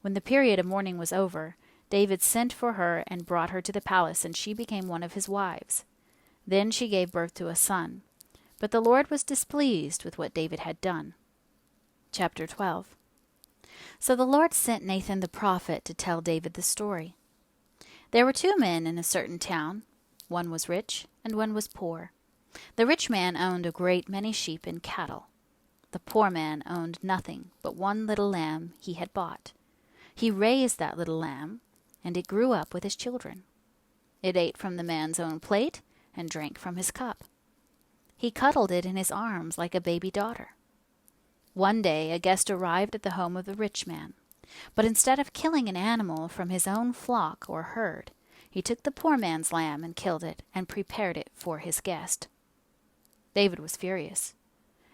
When the period of mourning was over, David sent for her and brought her to the palace, and she became one of his wives. Then she gave birth to a son. But the Lord was displeased with what David had done. Chapter 12. So the Lord sent Nathan the prophet to tell David the story. There were 2 men in a certain town. One was rich, and one was poor. The rich man owned a great many sheep and cattle. The poor man owned nothing but one little lamb he had bought. He raised that little lamb, and it grew up with his children. It ate from the man's own plate and drank from his cup. He cuddled it in his arms like a baby daughter. One day a guest arrived at the home of the rich man, but instead of killing an animal from his own flock or herd, he took the poor man's lamb and killed it and prepared it for his guest. David was furious.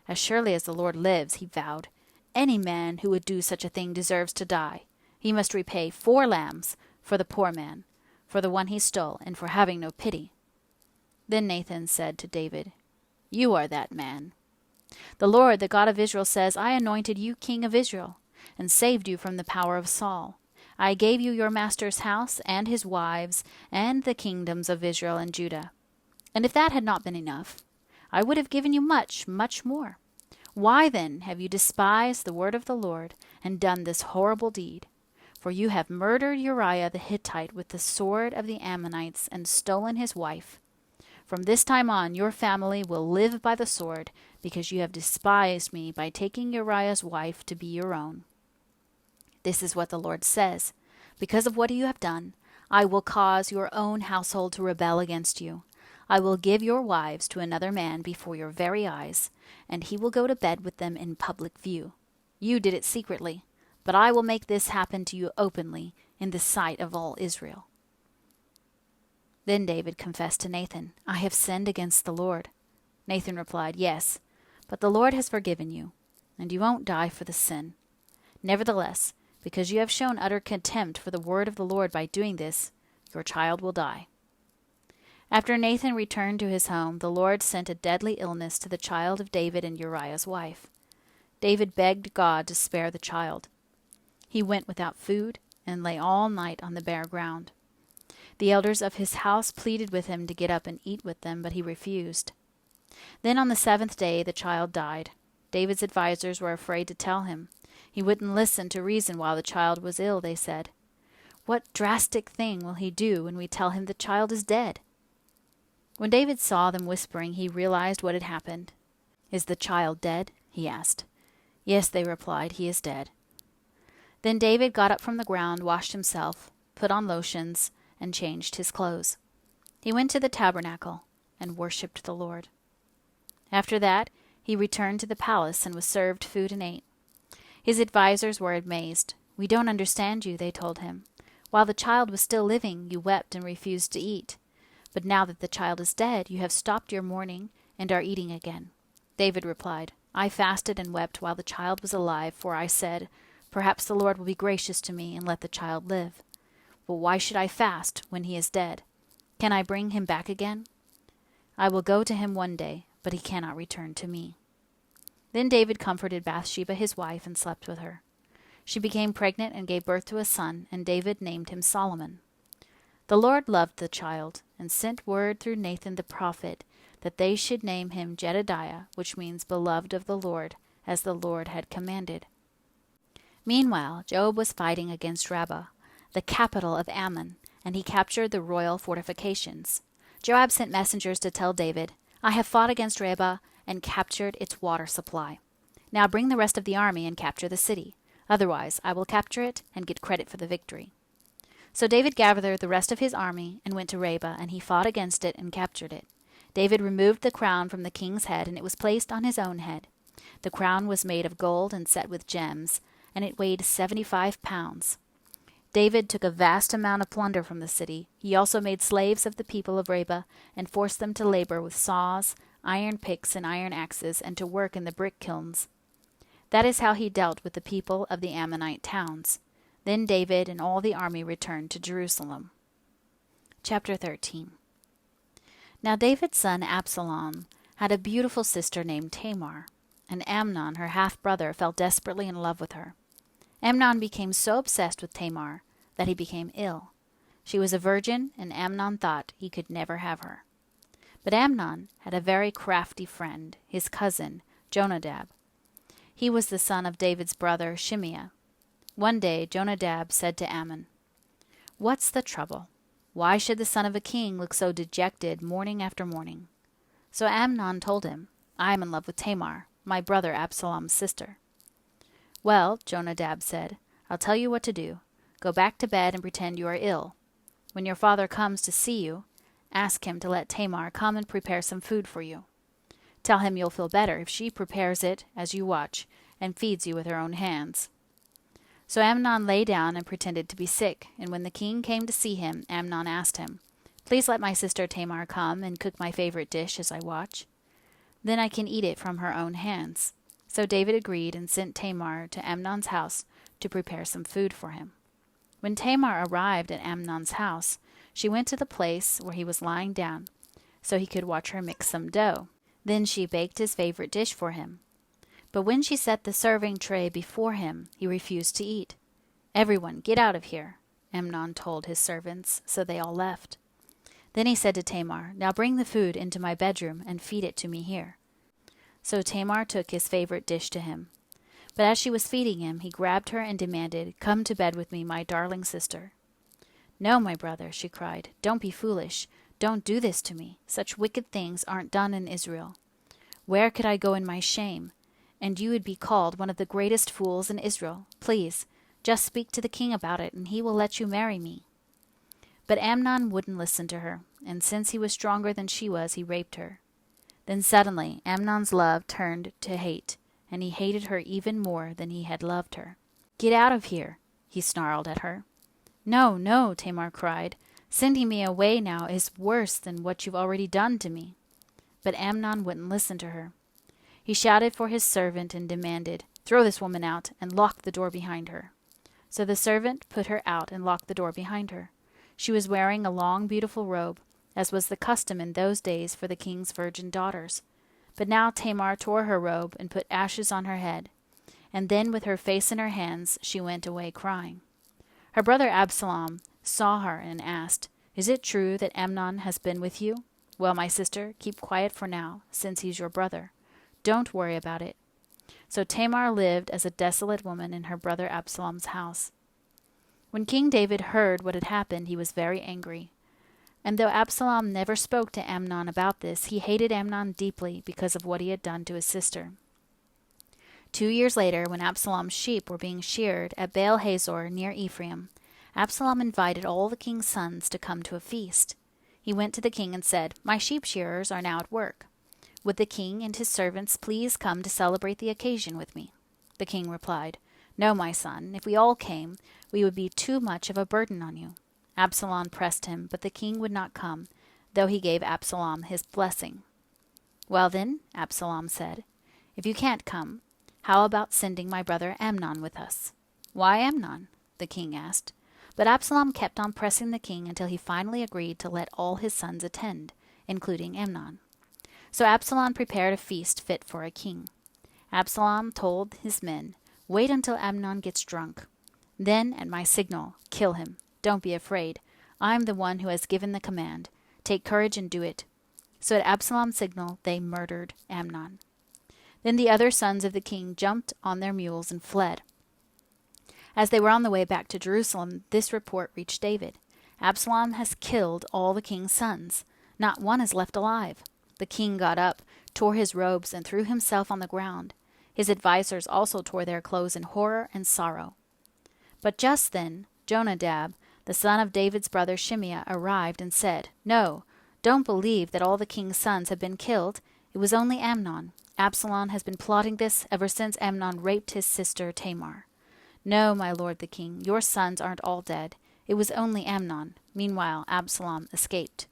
"As surely as the Lord lives," he vowed, "any man who would do such a thing deserves to die. He must repay 4 lambs for the poor man, for the one he stole, and for having no pity." Then Nathan said to David, "You are that man. The Lord, the God of Israel, says, I anointed you king of Israel, and saved you from the power of Saul. I gave you your master's house, and his wives, and the kingdoms of Israel and Judah. And if that had not been enough, I would have given you much, much more. Why then have you despised the word of the Lord, and done this horrible deed? For you have murdered Uriah the Hittite with the sword of the Ammonites, and stolen his wife. From this time on your family will live by the sword, because you have despised me by taking Uriah's wife to be your own. This is what the Lord says. Because of what you have done, I will cause your own household to rebel against you. I will give your wives to another man before your very eyes, and he will go to bed with them in public view. You did it secretly, but I will make this happen to you openly in the sight of all Israel." Then David confessed to Nathan, "I have sinned against the Lord." Nathan replied, "Yes, but the Lord has forgiven you, and you won't die for the sin. Nevertheless, because you have shown utter contempt for the word of the Lord by doing this, your child will die." After Nathan returned to his home, the Lord sent a deadly illness to the child of David and Uriah's wife. David begged God to spare the child. He went without food and lay all night on the bare ground. The elders of his house pleaded with him to get up and eat with them, but he refused. Then on the 7th day the child died. David's advisers were afraid to tell him. He wouldn't listen to reason while the child was ill, they said. "What drastic thing will he do when we tell him the child is dead?" When David saw them whispering, he realized what had happened. "Is the child dead?" he asked. "Yes," they replied, "he is dead." Then David got up from the ground, washed himself, put on lotions, and changed his clothes. He went to the tabernacle and worshipped the Lord. After that, he returned to the palace and was served food and ate. His advisers were amazed. "We don't understand you," they told him. "While the child was still living, you wept and refused to eat. But now that the child is dead, you have stopped your mourning and are eating again." David replied, "I fasted and wept while the child was alive, for I said, 'Perhaps the Lord will be gracious to me and let the child live.' But why should I fast when he is dead? Can I bring him back again? I will go to him one day, but he cannot return to me." Then David comforted Bathsheba his wife and slept with her. She became pregnant and gave birth to a son, and David named him Solomon. The Lord loved the child and sent word through Nathan the prophet that they should name him Jedediah, which means beloved of the Lord, as the Lord had commanded. Meanwhile, Joab was fighting against Rabbah, the capital of Ammon, and he captured the royal fortifications. Joab sent messengers to tell David, "I have fought against Rabbah and captured its water supply. Now bring the rest of the army and capture the city. Otherwise, I will capture it and get credit for the victory." So David gathered the rest of his army and went to Rabbah, and he fought against it and captured it. David removed the crown from the king's head, and it was placed on his own head. The crown was made of gold and set with gems, and it weighed 75 pounds. David took a vast amount of plunder from the city. He also made slaves of the people of Rabbah and forced them to labor with saws, iron picks, and iron axes, and to work in the brick kilns. That is how he dealt with the people of the Ammonite towns. Then David and all the army returned to Jerusalem. Chapter 13. Now David's son Absalom had a beautiful sister named Tamar, and Amnon, her half-brother, fell desperately in love with her. Amnon became so obsessed with Tamar that he became ill. She was a virgin, and Amnon thought he could never have her. But Amnon had a very crafty friend, his cousin, Jonadab. He was the son of David's brother, Shimeah. One day Jonadab said to Ammon, "What's the trouble? Why should the son of a king look so dejected morning after morning?" So Amnon told him, "I am in love with Tamar, my brother Absalom's sister." "Well," Jonadab said, "I'll tell you what to do. Go back to bed and pretend you are ill. When your father comes to see you, ask him to let Tamar come and prepare some food for you. Tell him you'll feel better if she prepares it as you watch and feeds you with her own hands." So Amnon lay down and pretended to be sick, and when the king came to see him, Amnon asked him, "Please let my sister Tamar come and cook my favorite dish as I watch. Then I can eat it from her own hands." So David agreed and sent Tamar to Amnon's house to prepare some food for him. When Tamar arrived at Amnon's house, she went to the place where he was lying down, so he could watch her mix some dough. Then she baked his favorite dish for him. But when she set the serving tray before him, he refused to eat. "Everyone, get out of here," Amnon told his servants, so they all left. Then he said to Tamar, "Now bring the food into my bedroom and feed it to me here." So Tamar took his favorite dish to him. But as she was feeding him, he grabbed her and demanded, "Come to bed with me, my darling sister." "No, my brother," she cried. "Don't be foolish. Don't do this to me. Such wicked things aren't done in Israel. Where could I go in my shame? And you would be called one of the greatest fools in Israel. Please, just speak to the king about it, and he will let you marry me." But Amnon wouldn't listen to her, and since he was stronger than she was, he raped her. Then suddenly Amnon's love turned to hate, and he hated her even more than he had loved her. "Get out of here," he snarled at her. "No, no," Tamar cried. "Sending me away now is worse than what you've already done to me." But Amnon wouldn't listen to her. He shouted for his servant and demanded, "Throw this woman out and lock the door behind her." So the servant put her out and locked the door behind her. She was wearing a long, beautiful robe, as was the custom in those days for the king's virgin daughters. But now Tamar tore her robe and put ashes on her head, and then with her face in her hands she went away crying. Her brother Absalom saw her and asked, "Is it true that Amnon has been with you? Well, my sister, keep quiet for now, since he's your brother. Don't worry about it." So Tamar lived as a desolate woman in her brother Absalom's house. When King David heard what had happened, he was very angry. And though Absalom never spoke to Amnon about this, he hated Amnon deeply because of what he had done to his sister. 2 years later, when Absalom's sheep were being sheared at Baal Hazor near Ephraim, Absalom invited all the king's sons to come to a feast. He went to the king and said, "My sheep shearers are now at work. Would the king and his servants please come to celebrate the occasion with me?" The king replied, "No, my son. If we all came, we would be too much of a burden on you." Absalom pressed him, but the king would not come, though he gave Absalom his blessing. "Well then," Absalom said, "if you can't come, how about sending my brother Amnon with us?" "Why Amnon?" the king asked. But Absalom kept on pressing the king until he finally agreed to let all his sons attend, including Amnon. So Absalom prepared a feast fit for a king. Absalom told his men, "Wait until Amnon gets drunk. Then, at my signal, kill him. Don't be afraid. I'm the one who has given the command. Take courage and do it." So at Absalom's signal, they murdered Amnon. Then the other sons of the king jumped on their mules and fled. As they were on the way back to Jerusalem, this report reached David. "Absalom has killed all the king's sons. Not one is left alive." The king got up, tore his robes, and threw himself on the ground. His advisers also tore their clothes in horror and sorrow. But just then, Jonadab, the son of David's brother Shimeah, arrived and said, "No, don't believe that all the king's sons have been killed. It was only Amnon. Absalom has been plotting this ever since Amnon raped his sister Tamar. No, my lord the king, your sons aren't all dead. It was only Amnon." Meanwhile, Absalom escaped.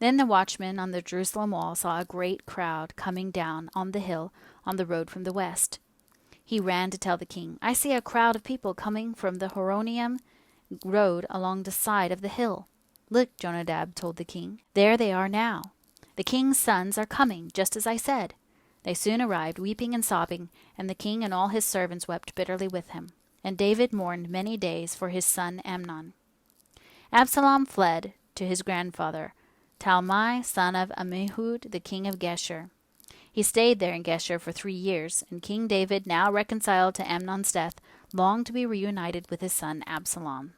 Then the watchman on the Jerusalem wall saw a great crowd coming down on the hill on the road from the west. He ran to tell the king, "I see a crowd of people coming from the Horonaim road along the side of the hill." "Look," Jonadab told the king, "there they are now." The king's sons are coming, just as I said." They soon arrived, weeping and sobbing, and the king and all his servants wept bitterly with him. And David mourned many days for his son Amnon. Absalom fled to his grandfather, Talmai, son of Ammihud, the king of Geshur. He stayed there in Geshur for 3 years, and King David, now reconciled to Amnon's death, longed to be reunited with his son Absalom.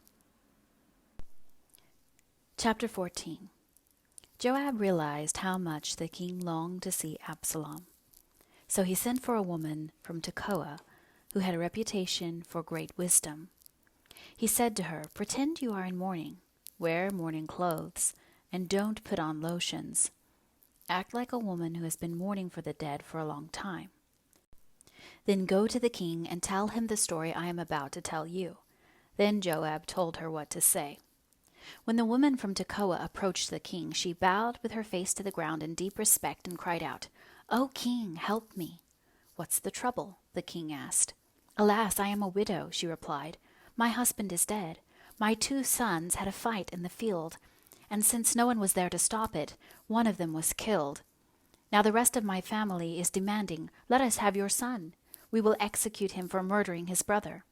Chapter 14. Joab realized how much the king longed to see Absalom. So he sent for a woman from Tekoa, who had a reputation for great wisdom. He said to her, "Pretend you are in mourning, wear mourning clothes, and don't put on lotions. Act like a woman who has been mourning for the dead for a long time. Then go to the king and tell him the story I am about to tell you." Then Joab told her what to say. When the woman from Tekoa approached the king, she bowed with her face to the ground in deep respect and cried out, "O king, help me." "What's the trouble?" the king asked. "Alas, I am a widow," she replied. "My husband is dead. My 2 sons had a fight in the field, and since no one was there to stop it, one of them was killed. Now the rest of my family is demanding, 'Let us have your son. We will execute him for murdering his brother.'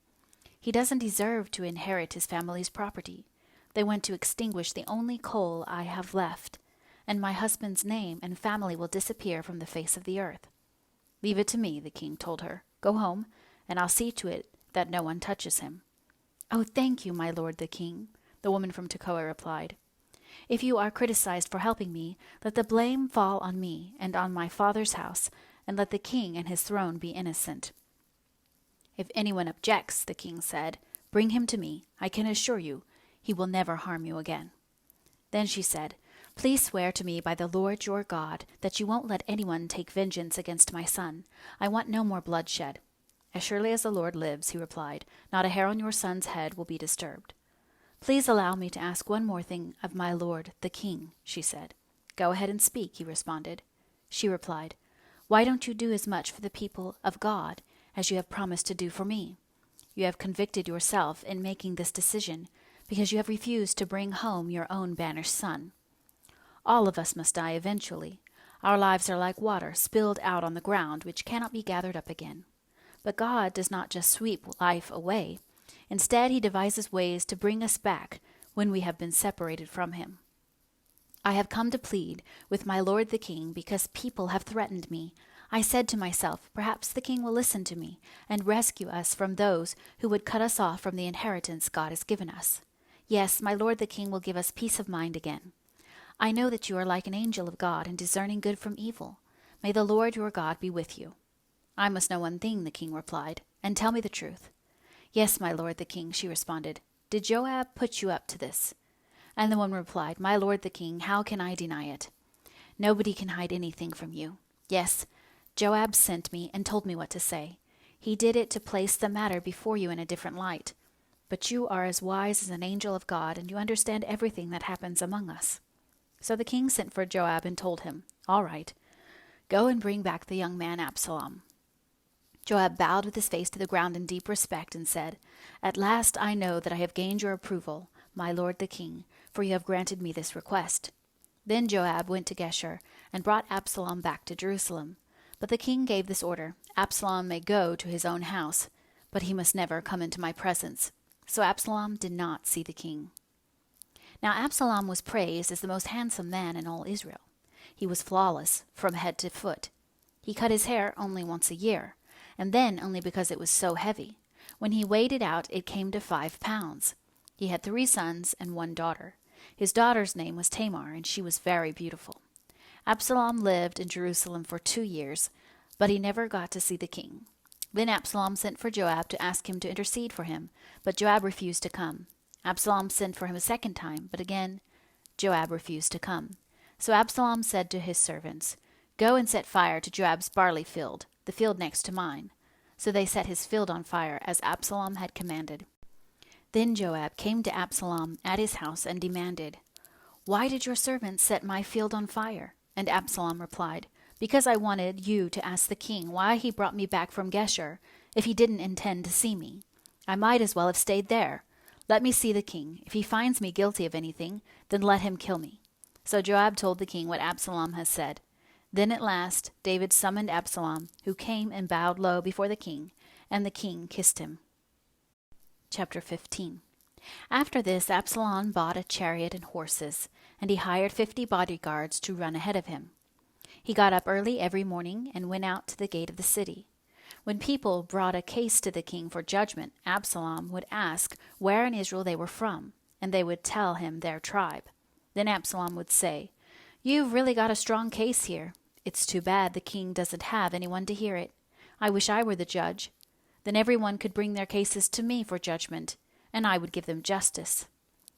He doesn't deserve to inherit his family's property. They want to extinguish the only coal I have left, and my husband's name and family will disappear from the face of the earth." "Leave it to me," the king told her. "Go home, and I'll see to it that no one touches him." "Oh, thank you, my lord the king," the woman from Tekoa replied. "If you are criticized for helping me, let the blame fall on me and on my father's house, and let the king and his throne be innocent." "If anyone objects," the king said, "bring him to me. I can assure you he will never harm you again." Then she said, "Please swear to me by the Lord your God that you won't let anyone take vengeance against my son. I want no more bloodshed." "As surely as the Lord lives," he replied, "not a hair on your son's head will be disturbed." "Please allow me to ask one more thing of my lord, the king," she said. "Go ahead and speak," he responded. She replied, "Why don't you do as much for the people of God as you have promised to do for me? You have convicted yourself in making this decision because you have refused to bring home your own banished son. All of us must die eventually. Our lives are like water spilled out on the ground, which cannot be gathered up again. But God does not just sweep life away. Instead, he devises ways to bring us back when we have been separated from him. I have come to plead with my lord the king because people have threatened me. I said to myself, perhaps the king will listen to me and rescue us from those who would cut us off from the inheritance God has given us. Yes, my lord the king will give us peace of mind again. I know that you are like an angel of God in discerning good from evil. May the Lord your God be with you." "I must know one thing," the king replied, "and tell me the truth." "Yes, my lord the king," she responded. "Did Joab put you up to this?" And the woman replied, "My lord the king, how can I deny it? Nobody can hide anything from you. Yes, Joab sent me and told me what to say. He did it to place the matter before you in a different light. But you are as wise as an angel of God, and you understand everything that happens among us." So the king sent for Joab and told him, "All right, go and bring back the young man Absalom." Joab bowed with his face to the ground in deep respect and said, "At last I know that I have gained your approval, my lord the king, for you have granted me this request." Then Joab went to Geshur and brought Absalom back to Jerusalem. But the king gave this order, "Absalom may go to his own house, but he must never come into my presence." So Absalom did not see the king. Now Absalom was praised as the most handsome man in all Israel. He was flawless from head to foot. He cut his hair only once a year, and then only because it was so heavy. When he weighed it out, it came to 5 pounds. He had 3 sons and 1 daughter. His daughter's name was Tamar, and she was very beautiful. Absalom lived in Jerusalem for 2 years, but he never got to see the king. Then Absalom sent for Joab to ask him to intercede for him, but Joab refused to come. Absalom sent for him a second time, but again Joab refused to come. So Absalom said to his servants, "Go and set fire to Joab's barley field, the field next to mine." So they set his field on fire, as Absalom had commanded. Then Joab came to Absalom at his house and demanded, "Why did your servants set my field on fire?" And Absalom replied, "Because I wanted you to ask the king why he brought me back from Geshur if he didn't intend to see me. I might as well have stayed there. Let me see the king. If he finds me guilty of anything, then let him kill me." So Joab told the king what Absalom had said. Then at last David summoned Absalom, who came and bowed low before the king, and the king kissed him. Chapter 15. After this, Absalom bought a chariot and horses, and he hired 50 bodyguards to run ahead of him. He got up early every morning and went out to the gate of the city. When people brought a case to the king for judgment, Absalom would ask where in Israel they were from, and they would tell him their tribe. Then Absalom would say, "You've really got a strong case here. It's too bad the king doesn't have anyone to hear it. I wish I were the judge. Then everyone could bring their cases to me for judgment, and I would give them justice."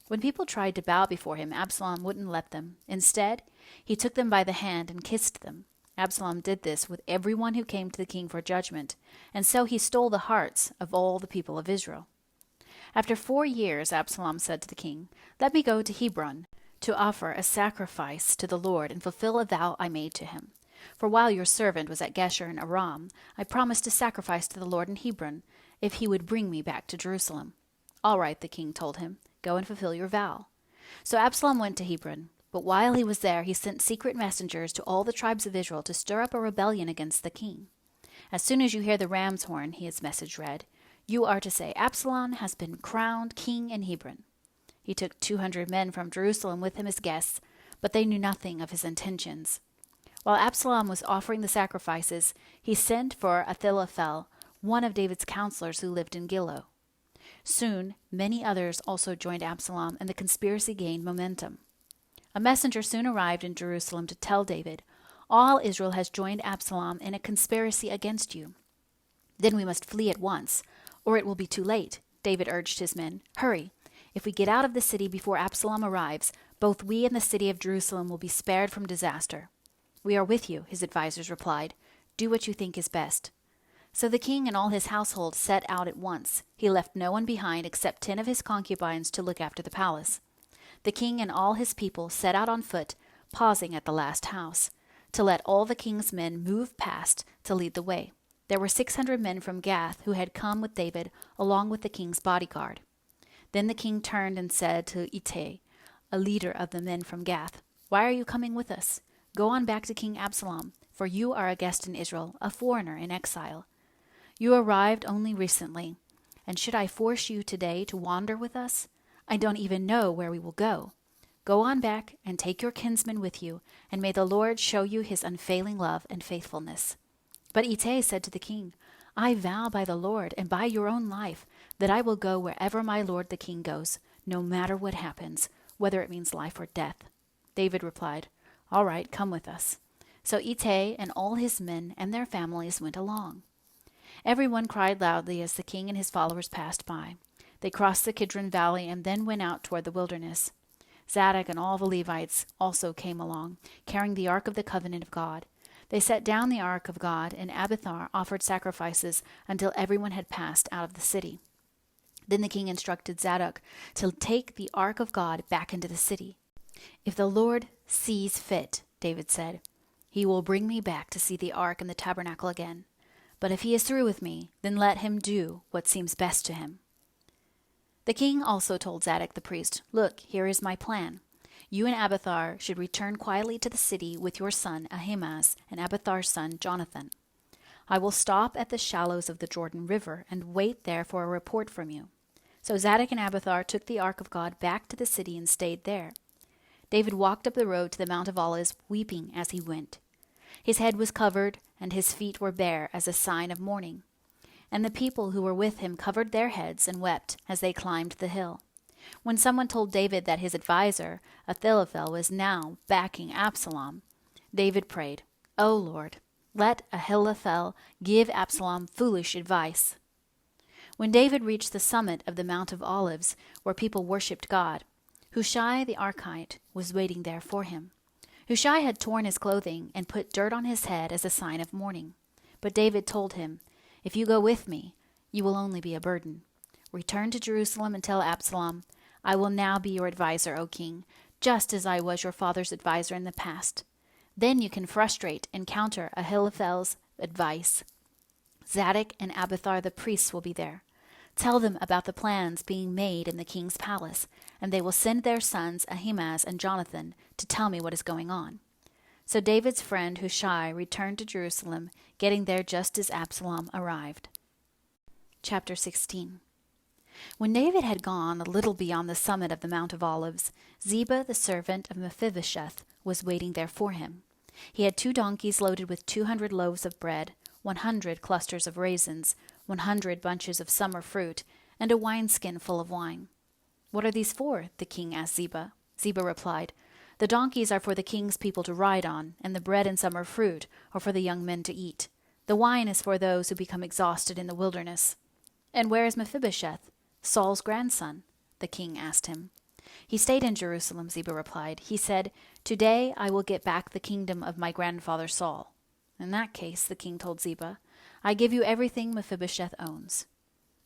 When people tried to bow before him, Absalom wouldn't let them. Instead, he took them by the hand and kissed them. Absalom did this with everyone who came to the king for judgment, and so he stole the hearts of all the people of Israel. After 4 years, Absalom said to the king, "Let me go to Hebron to offer a sacrifice to the Lord and fulfill a vow I made to him. For while your servant was at Geshur in Aram, I promised to sacrifice to the Lord in Hebron if he would bring me back to Jerusalem." "All right," the king told him, "go and fulfill your vow." So Absalom went to Hebron, but while he was there he sent secret messengers to all the tribes of Israel to stir up a rebellion against the king. "As soon as you hear the ram's horn," his message read, "you are to say, 'Absalom has been crowned king in Hebron.'" He took 200 men from Jerusalem with him as guests, but they knew nothing of his intentions. While Absalom was offering the sacrifices, he sent for Ahithophel, one of David's counselors who lived in Gilo. Soon, many others also joined Absalom, and the conspiracy gained momentum. A messenger soon arrived in Jerusalem to tell David, "All Israel has joined Absalom in a conspiracy against you." "Then we must flee at once, or it will be too late," David urged his men. "Hurry! If we get out of the city before Absalom arrives, both we and the city of Jerusalem will be spared from disaster." "We are with you," his advisers replied. "Do what you think is best." So the king and all his household set out at once. He left no one behind except 10 of his concubines to look after the palace. The king and all his people set out on foot, pausing at the last house, to let all the king's men move past to lead the way. There were 600 men from Gath who had come with David, along with the king's bodyguard. Then the king turned and said to Ittai, a leader of the men from Gath, "Why are you coming with us? Go on back to King Absalom, for you are a guest in Israel, a foreigner in exile. You arrived only recently, and should I force you today to wander with us? I don't even know where we will go. Go on back and take your kinsmen with you, and may the Lord show you his unfailing love and faithfulness." But Ittai said to the king, "I vow by the Lord and by your own life that I will go wherever my lord the king goes, no matter what happens, whether it means life or death." David replied, "All right, come with us." So Ittai and all his men and their families went along. Everyone cried loudly as the king and his followers passed by. They crossed the Kidron Valley and then went out toward the wilderness. Zadok and all the Levites also came along, carrying the Ark of the Covenant of God. They set down the Ark of God, and Abiathar offered sacrifices until everyone had passed out of the city. Then the king instructed Zadok to take the Ark of God back into the city. "If the Lord sees fit," David said, "he will bring me back to see the Ark and the tabernacle again. But if he is through with me, then let him do what seems best to him." The king also told Zadok the priest, "Look, here is my plan. You and Abiathar should return quietly to the city with your son Ahimaaz and Abiathar's son Jonathan. I will stop at the shallows of the Jordan River and wait there for a report from you." So Zadok and Abiathar took the Ark of God back to the city and stayed there. David walked up the road to the Mount of Olives, weeping as he went. His head was covered, and his feet were bare as a sign of mourning. And the people who were with him covered their heads and wept as they climbed the hill. When someone told David that his adviser, Ahithophel, was now backing Absalom, David prayed, "O Lord, let Ahithophel give Absalom foolish advice." When David reached the summit of the Mount of Olives, where people worshipped God, Hushai the Archite was waiting there for him. Hushai had torn his clothing and put dirt on his head as a sign of mourning. But David told him, "If you go with me, you will only be a burden. Return to Jerusalem and tell Absalom, 'I will now be your adviser, O king, just as I was your father's adviser in the past.' Then you can frustrate and counter Ahithophel's advice. Zadok and Abiathar the priests will be there. Tell them about the plans being made in the king's palace, and they will send their sons Ahimaaz and Jonathan to tell me what is going on." So David's friend Hushai returned to Jerusalem, getting there just as Absalom arrived. Chapter 16. When David had gone a little beyond the summit of the Mount of Olives, Ziba, the servant of Mephibosheth, was waiting there for him. He had 2 donkeys loaded with 200 loaves of bread, 100 clusters of raisins, 100 bunches of summer fruit, and a wineskin full of wine. "What are these for?" the king asked Ziba. Ziba replied, "The donkeys are for the king's people to ride on, and the bread and summer fruit are for the young men to eat. The wine is for those who become exhausted in the wilderness." "And where is Mephibosheth, Saul's grandson?" the king asked him. "He stayed in Jerusalem," Ziba replied. "He said, 'Today I will get back the kingdom of my grandfather Saul.'" "In that case," the king told Ziba, "I give you everything Mephibosheth owns."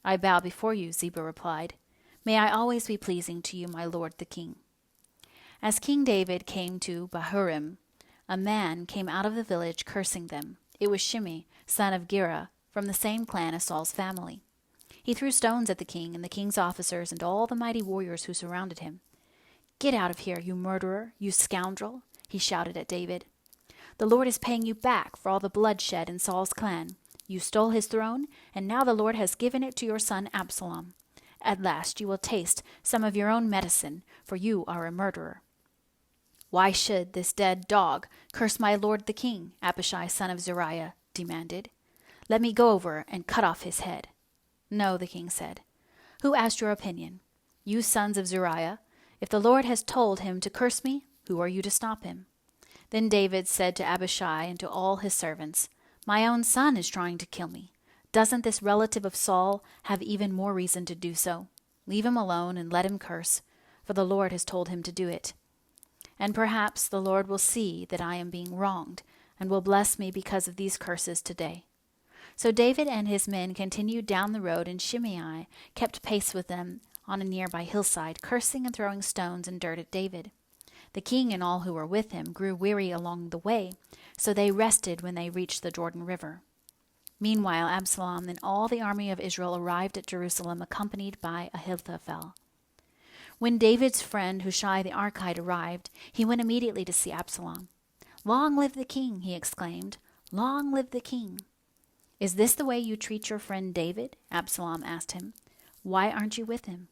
"I bow before you," Ziba replied. "May I always be pleasing to you, my lord the king." As King David came to Bahurim, a man came out of the village cursing them. It was Shimei, son of Gera, from the same clan as Saul's family. He threw stones at the king and the king's officers and all the mighty warriors who surrounded him. "Get out of here, you murderer, you scoundrel," he shouted at David. "The Lord is paying you back for all the bloodshed in Saul's clan. You stole his throne, and now the Lord has given it to your son Absalom. At last you will taste some of your own medicine, for you are a murderer." "Why should this dead dog curse my lord the king?" Abishai, son of Zeruiah, demanded. "Let me go over and cut off his head." "No," the king said. "Who asked your opinion? You sons of Zeruiah. If the Lord has told him to curse me, who are you to stop him?" Then David said to Abishai and to all his servants, "My own son is trying to kill me. Doesn't this relative of Saul have even more reason to do so? Leave him alone and let him curse, for the Lord has told him to do it. And perhaps the Lord will see that I am being wronged and will bless me because of these curses today." So David and his men continued down the road, and Shimei kept pace with them on a nearby hillside, cursing and throwing stones and dirt at David. The king and all who were with him grew weary along the way, so they rested when they reached the Jordan River. Meanwhile, Absalom and all the army of Israel arrived at Jerusalem, accompanied by Ahithophel. When David's friend Hushai the Archite arrived, he went immediately to see Absalom. "Long live the king!" he exclaimed. "Long live the king!" "Is this the way you treat your friend David?" Absalom asked him. "Why aren't you with him?"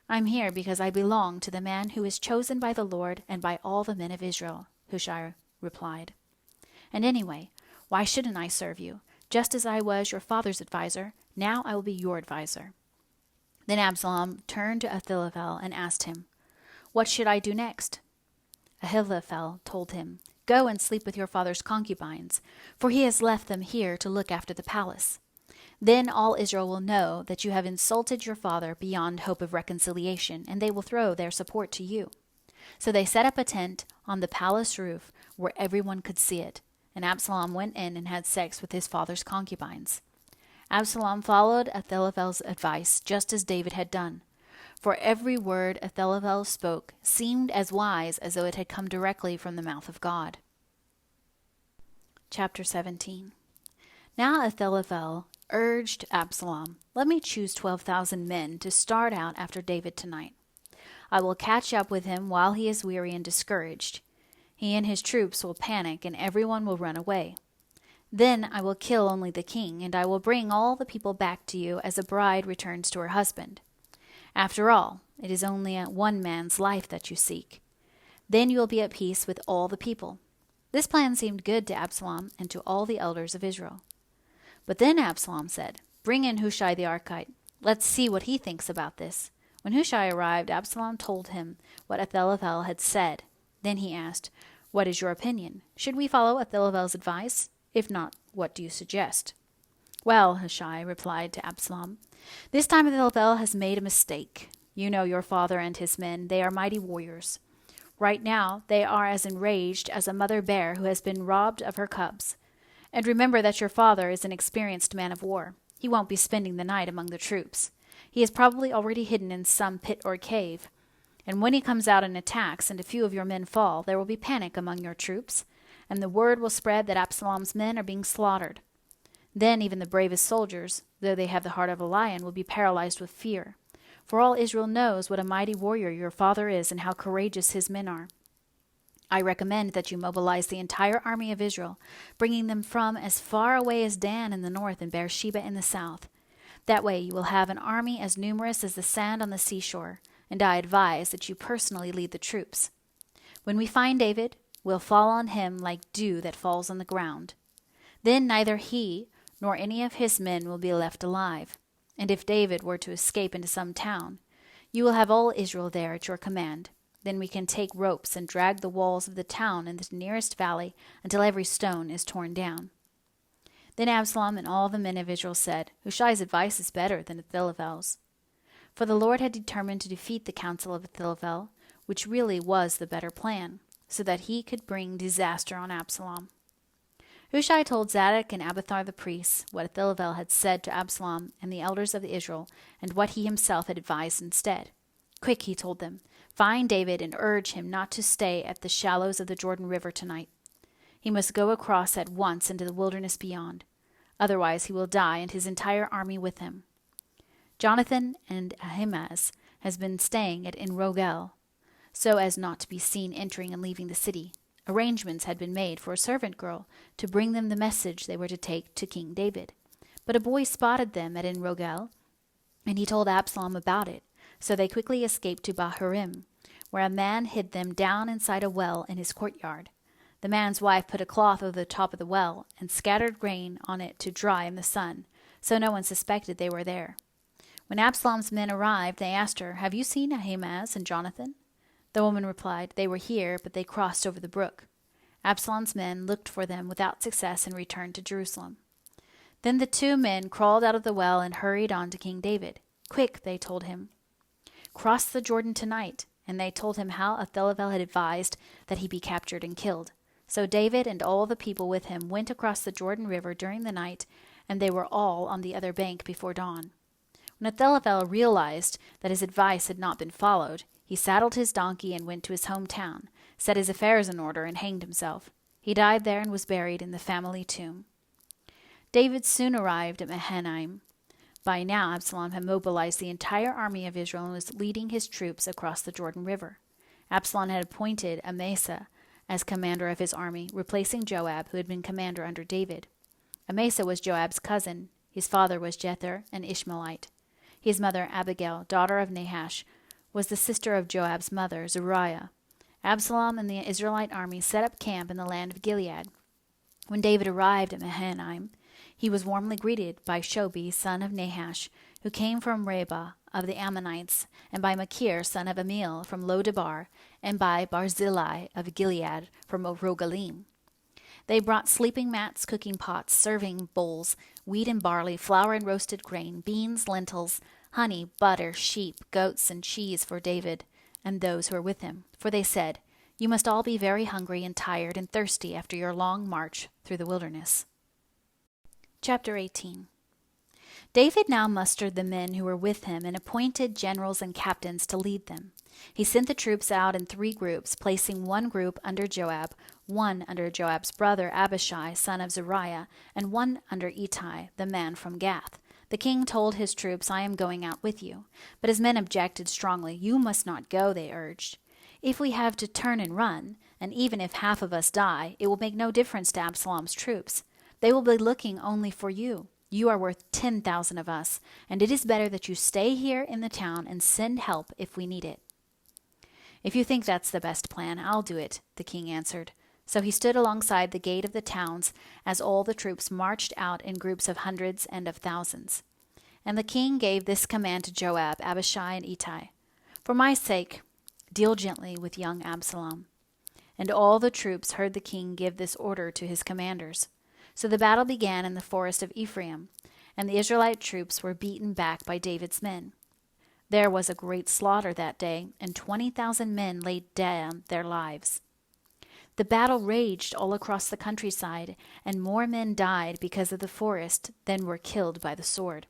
"I'm here because I belong to the man who is chosen by the Lord and by all the men of Israel," Hushai replied. "And anyway, why shouldn't I serve you? Just as I was your father's advisor, now I will be your advisor." Then Absalom turned to Ahithophel and asked him, "What should I do next?" Ahithophel told him, "Go and sleep with your father's concubines, for he has left them here to look after the palace. Then all Israel will know that you have insulted your father beyond hope of reconciliation, and they will throw their support to you." So they set up a tent on the palace roof where everyone could see it, and Absalom went in and had sex with his father's concubines. Absalom followed Ahithophel's advice just as David had done, for every word Ahithophel spoke seemed as wise as though it had come directly from the mouth of God. Chapter 17. Now Ahithophel urged Absalom, "Let me choose 12,000 men to start out after David tonight. I will catch up with him while he is weary and discouraged. He and his troops will panic, and everyone will run away. Then I will kill only the king, and I will bring all the people back to you as a bride returns to her husband. After all, it is only one man's life that you seek. Then you will be at peace with all the people." This plan seemed good to Absalom and to all the elders of Israel. But then Absalom said, "Bring in Hushai the Archite. Let's see what he thinks about this." When Hushai arrived, Absalom told him what Ahithophel had said. Then he asked, "What is your opinion? Should we follow Ahithophel's advice? If not, what do you suggest?" "Well," Hushai replied to Absalom, "this time Ahithophel has made a mistake. You know your father and his men. They are mighty warriors. Right now they are as enraged as a mother bear who has been robbed of her cubs. And remember that your father is an experienced man of war. He won't be spending the night among the troops. He is probably already hidden in some pit or cave. And when he comes out and attacks and a few of your men fall, there will be panic among your troops, and the word will spread that Absalom's men are being slaughtered. Then even the bravest soldiers, though they have the heart of a lion, will be paralyzed with fear. for all Israel knows what a mighty warrior your father is and how courageous his men are. I recommend that you mobilize the entire army of Israel, bringing them from as far away as Dan in the north and Beersheba in the south. That way you will have an army as numerous as the sand on the seashore, and I advise that you personally lead the troops. When we find David, we'll fall on him like dew that falls on the ground. Then neither he nor any of his men will be left alive. And if David were to escape into some town, you will have all Israel there at your command. Then we can take ropes and drag the walls of the town in the nearest valley until every stone is torn down." Then Absalom and all the men of Israel said, "Hushai's advice is better than Ahithophel's." For the Lord had determined to defeat the counsel of Ahithophel, which really was the better plan, so that he could bring disaster on Absalom. Hushai told Zadok and Abiathar the priests what Ahithophel had said to Absalom and the elders of Israel, and what he himself had advised instead. "Quick," he told them, "find David and urge him not to stay at the shallows of the Jordan River tonight. He must go across at once into the wilderness beyond. Otherwise he will die and his entire army with him. Jonathan and Ahimaaz has been staying at En-Rogel, so as not to be seen entering and leaving the city. Arrangements had been made for a servant girl to bring them the message they were to take to King David. But a boy spotted them at En-Rogel, and he told Absalom about it. So they quickly escaped to Bahurim, where a man hid them down inside a well in his courtyard. The man's wife put a cloth over the top of the well and scattered grain on it to dry in the sun, so no one suspected they were there. When Absalom's men arrived, they asked her, "Have you seen Ahimaaz and Jonathan?" The woman replied, "They were here, but they crossed over the brook." Absalom's men looked for them without success and returned to Jerusalem. Then the two men crawled out of the well and hurried on to King David. "Quick," they told him, "cross the Jordan tonight." And they told him how Ahithophel had advised that he be captured and killed. So David and all the people with him went across the Jordan River during the night, and they were all on the other bank before dawn. When Ahithophel realized that his advice had not been followed, he saddled his donkey and went to his hometown, set his affairs in order, and hanged himself. He died there and was buried in the family tomb. David soon arrived at Mahanaim. By now Absalom had mobilized the entire army of Israel and was leading his troops across the Jordan River. Absalom had appointed Amasa as commander of his army, replacing Joab, who had been commander under David. Amasa was Joab's cousin. His father was Jether, an Ishmaelite. His mother, Abigail, daughter of Nahash, was the sister of Joab's mother, Zeruiah. Absalom and the Israelite army set up camp in the land of Gilead. When David arrived at Mahanaim, he was warmly greeted by Shobi, son of Nahash, who came from Rabbah of the Ammonites, and by Machir, son of Amiel, from Lo-debar, and by Barzillai of Gilead, from Rogalim. They brought sleeping mats, cooking pots, serving bowls, wheat and barley, flour and roasted grain, beans, lentils, honey, butter, sheep, goats, and cheese for David and those who were with him. For they said, "You must all be very hungry and tired and thirsty after your long march through the wilderness." Chapter 18. David now mustered the men who were with him and appointed generals and captains to lead them. He sent the troops out in 3 groups, placing one group under Joab, one under Joab's brother Abishai, son of Zeruiah, and one under Ittai, the man from Gath. The king told his troops, "I am going out with you." But his men objected strongly. "You must not go," they urged. "If we have to turn and run, and even if half of us die, it will make no difference to Absalom's troops. They will be looking only for you. You are worth 10,000 of us, and it is better that you stay here in the town and send help if we need it." "If you think that's the best plan, I'll do it," the king answered. So he stood alongside the gate of the towns as all the troops marched out in groups of hundreds and of thousands. And the king gave this command to Joab, Abishai, and Ittai: "For my sake, deal gently with young Absalom." And all the troops heard the king give this order to his commanders. So the battle began in the forest of Ephraim, and the Israelite troops were beaten back by David's men. There was a great slaughter that day, and 20,000 men laid down their lives. The battle raged all across the countryside, and more men died because of the forest than were killed by the sword.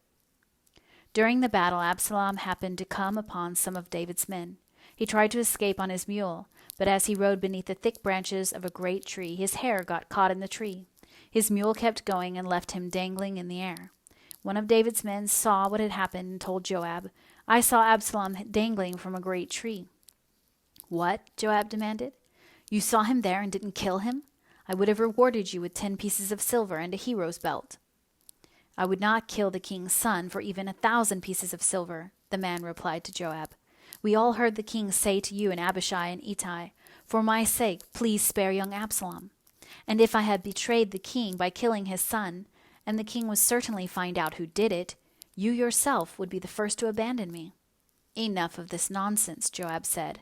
During the battle, Absalom happened to come upon some of David's men. He tried to escape on his mule, but as he rode beneath the thick branches of a great tree, his hair got caught in the tree. His mule kept going and left him dangling in the air. One of David's men saw what had happened and told Joab, I saw Absalom dangling from a great tree." "What?" Joab demanded. "You saw him there and didn't kill him? I would have rewarded you with 10 pieces of silver and a hero's belt." "I would not kill the king's son for even 1,000 pieces of silver," the man replied to Joab. "We all heard the king say to you and Abishai and Ittai, 'For my sake, please spare young Absalom.' And if I had betrayed the king by killing his son, and the king would certainly find out who did it, you yourself would be the first to abandon me." "Enough of this nonsense," Joab said.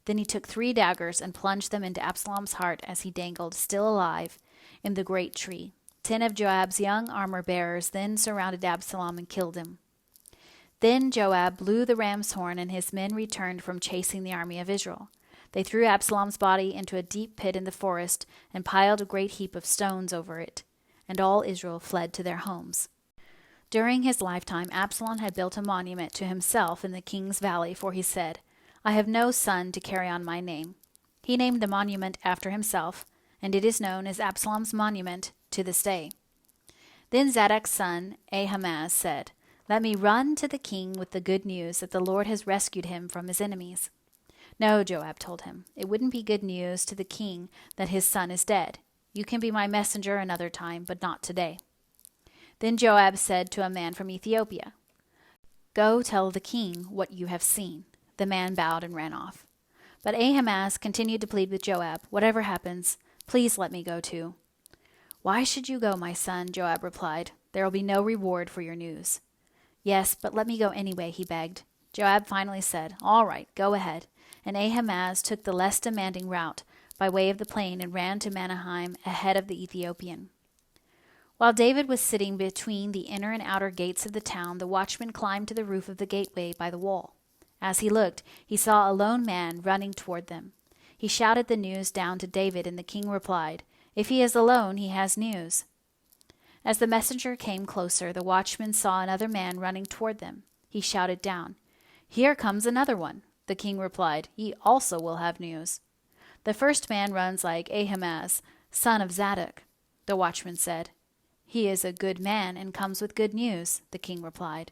Then he took 3 daggers and plunged them into Absalom's heart as he dangled, still alive, in the great tree. 10 of Joab's young armor-bearers then surrounded Absalom and killed him. Then Joab blew the ram's horn, and his men returned from chasing the army of Israel. They threw Absalom's body into a deep pit in the forest and piled a great heap of stones over it, and all Israel fled to their homes. During his lifetime, Absalom had built a monument to himself in the king's valley, for he said, "I have no son to carry on my name." He named the monument after himself, and it is known as Absalom's monument to this day. Then Zadok's son, Ahimaaz, said, "Let me run to the king with the good news that the Lord has rescued him from his enemies." "No," Joab told him, "it wouldn't be good news to the king that his son is dead. You can be my messenger another time, but not today." Then Joab said to a man from Ethiopia, "Go tell the king what you have seen." The man bowed and ran off. But Ahimaaz continued to plead with Joab, "Whatever happens, please let me go too." "Why should you go, my son?" Joab replied. "There will be no reward for your news." "Yes, but let me go anyway," he begged. Joab finally said, "All right, go ahead." And Ahimaaz took the less demanding route by way of the plain and ran to Mahanaim ahead of the Ethiopian. While David was sitting between the inner and outer gates of the town, the watchman climbed to the roof of the gateway by the wall. As he looked, he saw a lone man running toward them. He shouted the news down to David, and the king replied, "If he is alone, he has news." As the messenger came closer, the watchman saw another man running toward them. He shouted down, "Here comes another one." The king replied, "He also will have news." "The first man runs like Ahimaaz, son of Zadok," the watchman said. "He is a good man and comes with good news," the king replied.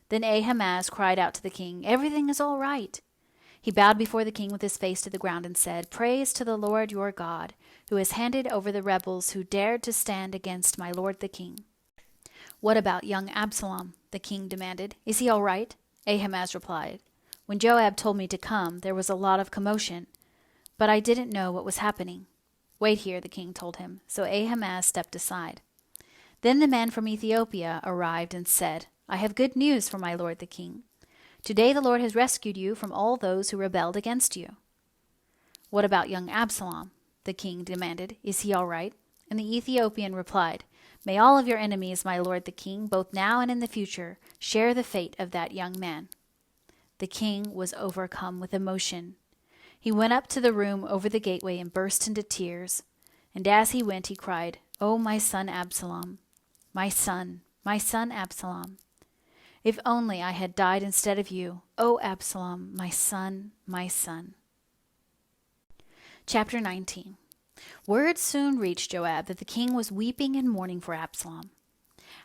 Then Ahimaaz cried out to the king, "Everything is all right." He bowed before the king with his face to the ground and said, "Praise to the Lord your God, who has handed over the rebels who dared to stand against my lord the king." "What about young Absalom?" the king demanded. "Is he all right?" Ahimaaz replied, "When Joab told me to come, there was a lot of commotion, but I didn't know what was happening." "Wait here," the king told him. So Ahimaaz stepped aside. Then the man from Ethiopia arrived and said, "I have good news for my lord the king. Today the Lord has rescued you from all those who rebelled against you." "What about young Absalom?" the king demanded. "Is he all right?" And the Ethiopian replied, "May all of your enemies, my lord the king, both now and in the future, share the fate of that young man." The king was overcome with emotion. He went up to the room over the gateway and burst into tears. And as he went, he cried, "Oh, my son Absalom, my son Absalom. If only I had died instead of you. Oh, Absalom, my son, my son." Chapter 19. Word soon reached Joab that the king was weeping and mourning for Absalom.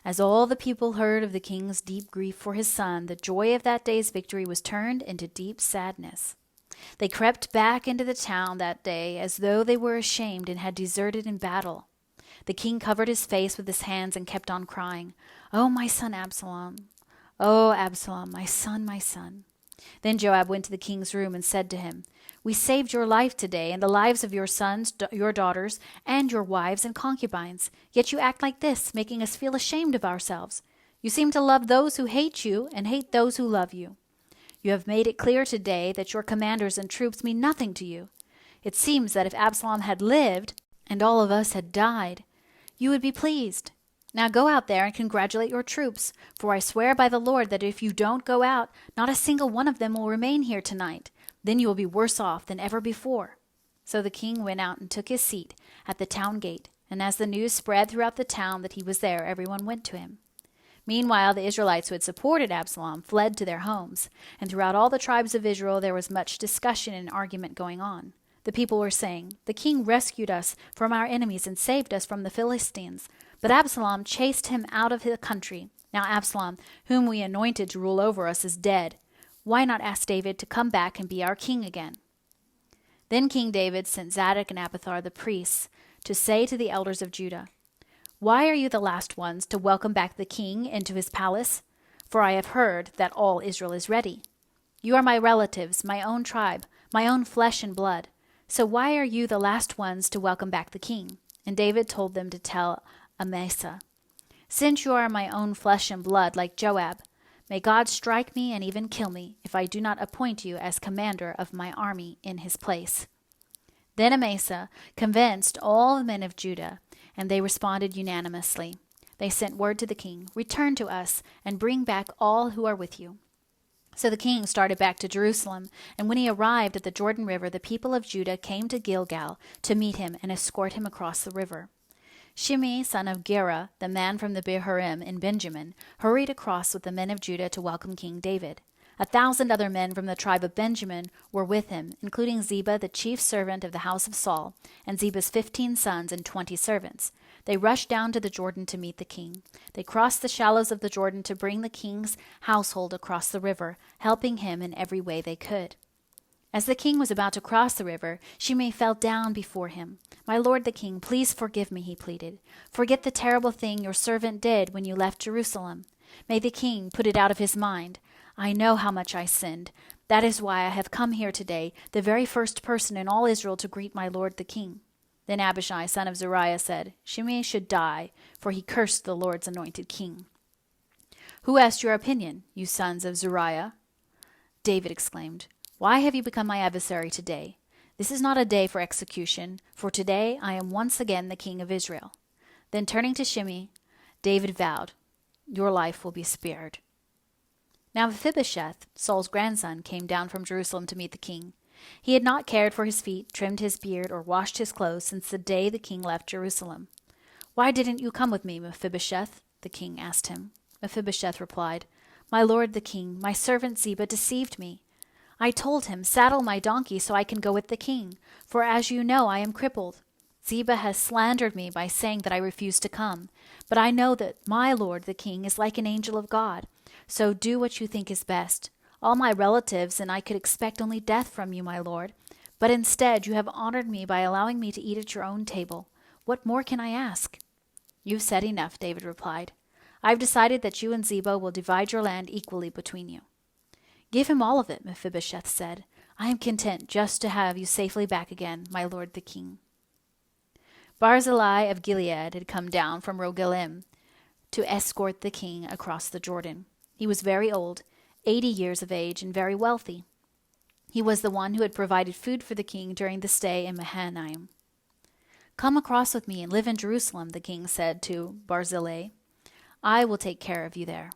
As all the people heard of the king's deep grief for his son, the joy of that day's victory was turned into deep sadness. They crept back into the town that day as though they were ashamed and had deserted in battle. The king covered his face with his hands and kept on crying, "Oh, my son Absalom! Oh, Absalom, my son, my son." Then Joab went to the king's room and said to him, "We saved your life today and the lives of your sons, your daughters, and your wives and concubines. Yet you act like this, making us feel ashamed of ourselves. You seem to love those who hate you and hate those who love you. You have made it clear today that your commanders and troops mean nothing to you. It seems that if Absalom had lived and all of us had died, you would be pleased. Now go out there and congratulate your troops, for I swear by the Lord that if you don't go out, not a single one of them will remain here tonight. Then you will be worse off than ever before." So the king went out and took his seat at the town gate, and as the news spread throughout the town that he was there, everyone went to him. Meanwhile, the Israelites who had supported Absalom fled to their homes, and throughout all the tribes of Israel there was much discussion and argument going on. The people were saying, "The king rescued us from our enemies and saved us from the Philistines, but Absalom chased him out of the country. Now Absalom, whom we anointed to rule over us, is dead. Why not ask David to come back and be our king again?" Then King David sent Zadok and Abiathar the priests to say to the elders of Judah, "Why are you the last ones to welcome back the king into his palace? For I have heard that all Israel is ready. You are my relatives, my own tribe, my own flesh and blood. So why are you the last ones to welcome back the king?" And David told them to tell Amasa, "Since you are my own flesh and blood, like Joab, may God strike me and even kill me if I do not appoint you as commander of my army in his place." Then Amasa convinced all the men of Judah, and they responded unanimously. They sent word to the king, "Return to us and bring back all who are with you." So the king started back to Jerusalem, and when he arrived at the Jordan River, the people of Judah came to Gilgal to meet him and escort him across the river. Shimei, son of Gera, the man from the Bahurim in Benjamin, hurried across with the men of Judah to welcome King David. 1,000 other men from the tribe of Benjamin were with him, including Ziba, the chief servant of the house of Saul, and Ziba's 15 sons and 20 servants. They rushed down to the Jordan to meet the king. They crossed the shallows of the Jordan to bring the king's household across the river, helping him in every way they could. As the king was about to cross the river, Shimei fell down before him. "My lord the king, please forgive me," he pleaded. "Forget the terrible thing your servant did when you left Jerusalem. May the king put it out of his mind. I know how much I sinned. That is why I have come here today, the very first person in all Israel to greet my lord the king." Then Abishai, son of Zeruiah, said, "Shimei should die, for he cursed the Lord's anointed king." "Who asked your opinion, you sons of Zeruiah?" David exclaimed, "Why have you become my adversary today? This is not a day for execution, for today I am once again the king of Israel." Then turning to Shimei, David vowed, "Your life will be spared." Now Mephibosheth, Saul's grandson, came down from Jerusalem to meet the king. He had not cared for his feet, trimmed his beard, or washed his clothes since the day the king left Jerusalem. "Why didn't you come with me, Mephibosheth?" the king asked him. Mephibosheth replied, "My lord the king, my servant Ziba deceived me. I told him, 'Saddle my donkey so I can go with the king, for as you know I am crippled.' Ziba has slandered me by saying that I refused to come. But I know that my lord the king is like an angel of God. So do what you think is best. All my relatives and I could expect only death from you, my lord. But instead you have honored me by allowing me to eat at your own table. What more can I ask?" "You've said enough," David replied. "I've decided that you and Ziba will divide your land equally between you." "Give him all of it," Mephibosheth said. "I am content just to have you safely back again, my lord the king." Barzillai of Gilead had come down from Rogelim to escort the king across the Jordan. He was very old, 80 years of age, and very wealthy. He was the one who had provided food for the king during the stay in Mahanaim. "Come across with me and live in Jerusalem," the king said to Barzillai. "I will take care of you there."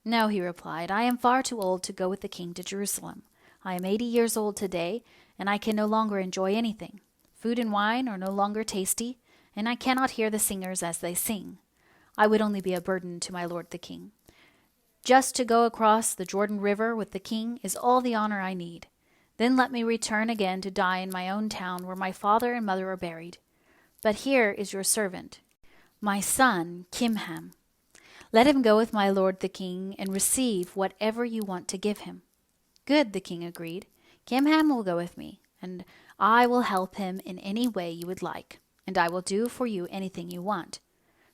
"No," he replied, "I am far too old to go with the king to Jerusalem. I am 80 years old today, and I can no longer enjoy anything. Food and wine are no longer tasty, and I cannot hear the singers as they sing. I would only be a burden to my lord the king. Just to go across the Jordan River with the king is all the honor I need. Then let me return again to die in my own town where my father and mother are buried. But here is your servant, my son Kimham. Let him go with my lord the king and receive whatever you want to give him." "Good," the king agreed. "Kimham will go with me, and I will help him in any way you would like, and I will do for you anything you want."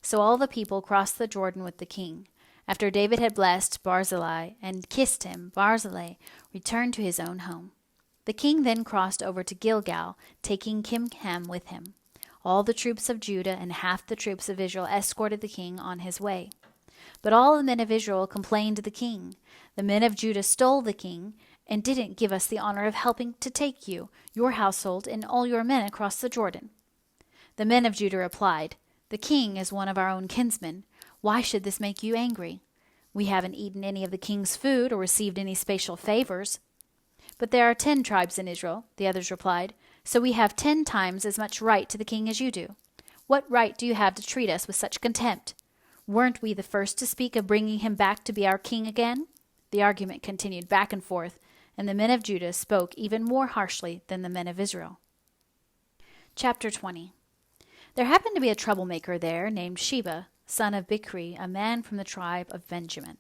So all the people crossed the Jordan with the king. After David had blessed Barzillai and kissed him, Barzillai returned to his own home. The king then crossed over to Gilgal, taking Kimham with him. All the troops of Judah and half the troops of Israel escorted the king on his way. But all the men of Israel complained to the king. "The men of Judah stole the king and didn't give us the honor of helping to take you, your household, and all your men across the Jordan." The men of Judah replied, "The king is one of our own kinsmen. Why should this make you angry? We haven't eaten any of the king's food or received any special favors." "But there are 10 tribes in Israel," the others replied, "so we have 10 times as much right to the king as you do. What right do you have to treat us with such contempt? Weren't we the first to speak of bringing him back to be our king again?" The argument continued back and forth, and the men of Judah spoke even more harshly than the men of Israel. Chapter 20. There happened to be a troublemaker there named Sheba, son of Bichri, a man from the tribe of Benjamin.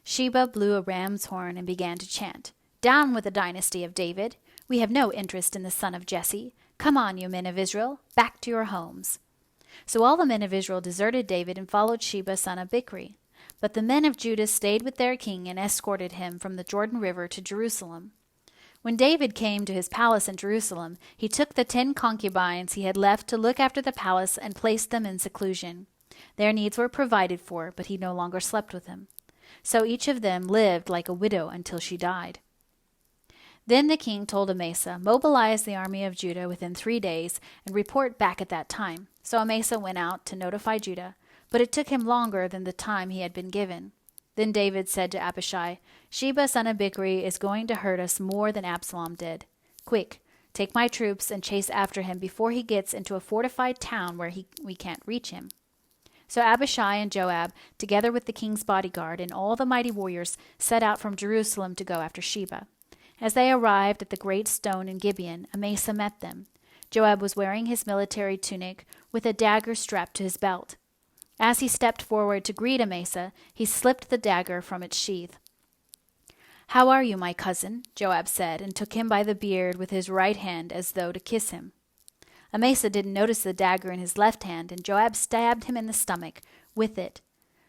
Sheba blew a ram's horn and began to chant, "Down with the dynasty of David! We have no interest in the son of Jesse. Come on, you men of Israel, back to your homes." So all the men of Israel deserted David and followed Sheba son of Bichri. But the men of Judah stayed with their king and escorted him from the Jordan River to Jerusalem. When David came to his palace in Jerusalem, he took the 10 concubines he had left to look after the palace and placed them in seclusion. Their needs were provided for, but he no longer slept with them. So each of them lived like a widow until she died. Then the king told Amasa, "Mobilize the army of Judah within 3 days and report back at that time." So Amasa went out to notify Judah, but it took him longer than the time he had been given. Then David said to Abishai, "Sheba son of Bichri is going to hurt us more than Absalom did. Quick, take my troops and chase after him before he gets into a fortified town where we can't reach him." So Abishai and Joab, together with the king's bodyguard and all the mighty warriors, set out from Jerusalem to go after Sheba. As they arrived at the great stone in Gibeon, Amasa met them. Joab was wearing his military tunic with a dagger strapped to his belt. As he stepped forward to greet Amasa, he slipped the dagger from its sheath. "How are you, my cousin?" Joab said, and took him by the beard with his right hand as though to kiss him. Amasa didn't notice the dagger in his left hand, and Joab stabbed him in the stomach with it,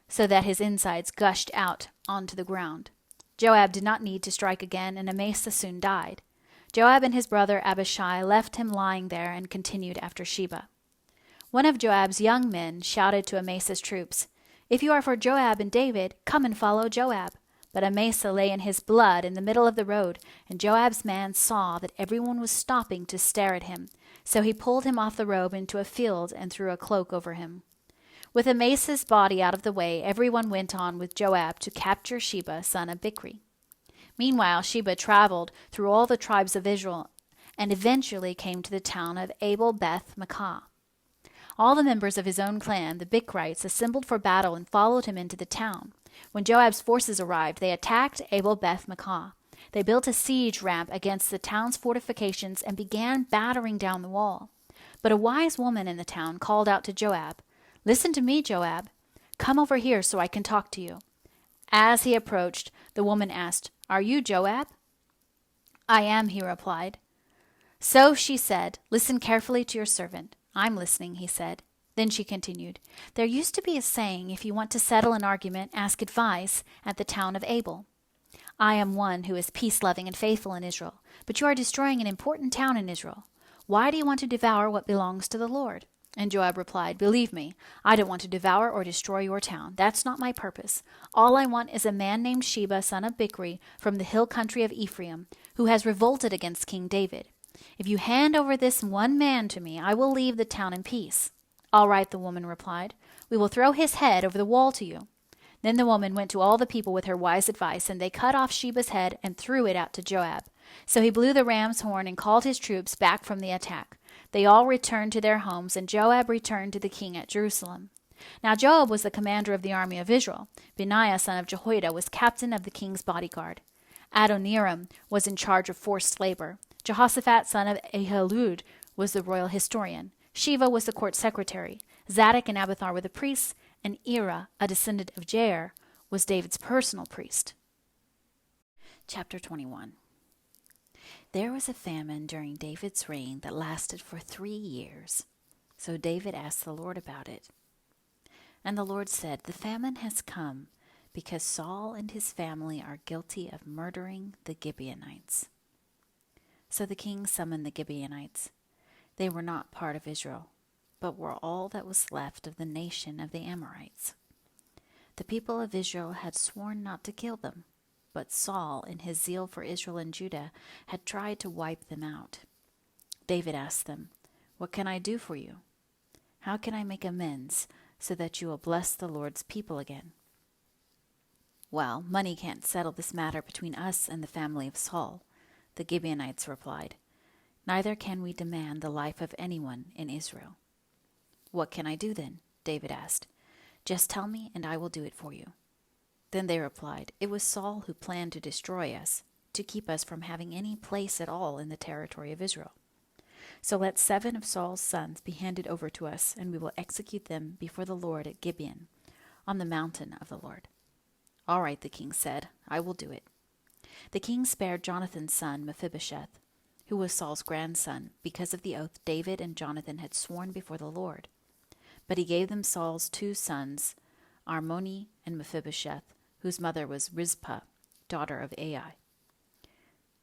so that his insides gushed out onto the ground. Joab did not need to strike again, and Amasa soon died. Joab and his brother Abishai left him lying there and continued after Sheba. One of Joab's young men shouted to Amasa's troops, "If you are for Joab and David, come and follow Joab." But Amasa lay in his blood in the middle of the road, and Joab's man saw that everyone was stopping to stare at him. So he pulled him off the robe into a field and threw a cloak over him. With Amasa's body out of the way, everyone went on with Joab to capture Sheba, son of Bichri. Meanwhile, Sheba traveled through all the tribes of Israel and eventually came to the town of Abel-Beth-Maachah. All the members of his own clan, the Bichrites, assembled for battle and followed him into the town. When Joab's forces arrived, they attacked Abel-Beth-Maachah. They built a siege ramp against the town's fortifications and began battering down the wall. But a wise woman in the town called out to Joab, "Listen to me, Joab. Come over here so I can talk to you." As he approached, the woman asked, "Are you Joab?" "I am," he replied. So she said, "Listen carefully to your servant." "I'm listening," he said. Then she continued, "There used to be a saying, if you want to settle an argument, ask advice at the town of Abel. I am one who is peace-loving and faithful in Israel, but you are destroying an important town in Israel. Why do you want to devour what belongs to the Lord?" And Joab replied, "Believe me, I don't want to devour or destroy your town. That's not my purpose. All I want is a man named Sheba, son of Bichri, from the hill country of Ephraim, who has revolted against King David. If you hand over this one man to me, I will leave the town in peace." "All right," the woman replied. "We will throw his head over the wall to you." Then the woman went to all the people with her wise advice, and they cut off Sheba's head and threw it out to Joab. So he blew the ram's horn and called his troops back from the attack. They all returned to their homes, and Joab returned to the king at Jerusalem. Now Joab was the commander of the army of Israel. Benaiah, son of Jehoiada, was captain of the king's bodyguard. Adoniram was in charge of forced labor. Jehoshaphat, son of Ahilud, was the royal historian. Sheva was the court secretary. Zadok and Abiathar were the priests, and Ira, a descendant of Jair, was David's personal priest. Chapter 21. There was a famine during David's reign that lasted for 3 years. So David asked the Lord about it. And the Lord said, "The famine has come because Saul and his family are guilty of murdering the Gibeonites." So the king summoned the Gibeonites. They were not part of Israel, but were all that was left of the nation of the Amorites. The people of Israel had sworn not to kill them, but Saul, in his zeal for Israel and Judah, had tried to wipe them out. David asked them, "What can I do for you? How can I make amends so that you will bless the Lord's people again?" "Well, money can't settle this matter between us and the family of Saul," the Gibeonites replied. "Neither can we demand the life of anyone in Israel." "What can I do then?" David asked. "Just tell me, and I will do it for you." Then they replied, "It was Saul who planned to destroy us, to keep us from having any place at all in the territory of Israel. So let 7 of Saul's sons be handed over to us, and we will execute them before the Lord at Gibeon, on the mountain of the Lord." "All right," the king said, "I will do it." The king spared Jonathan's son, Mephibosheth, who was Saul's grandson, because of the oath David and Jonathan had sworn before the Lord. But he gave them Saul's 2 sons, Armoni and Mephibosheth, whose mother was Rizpah, daughter of Ai.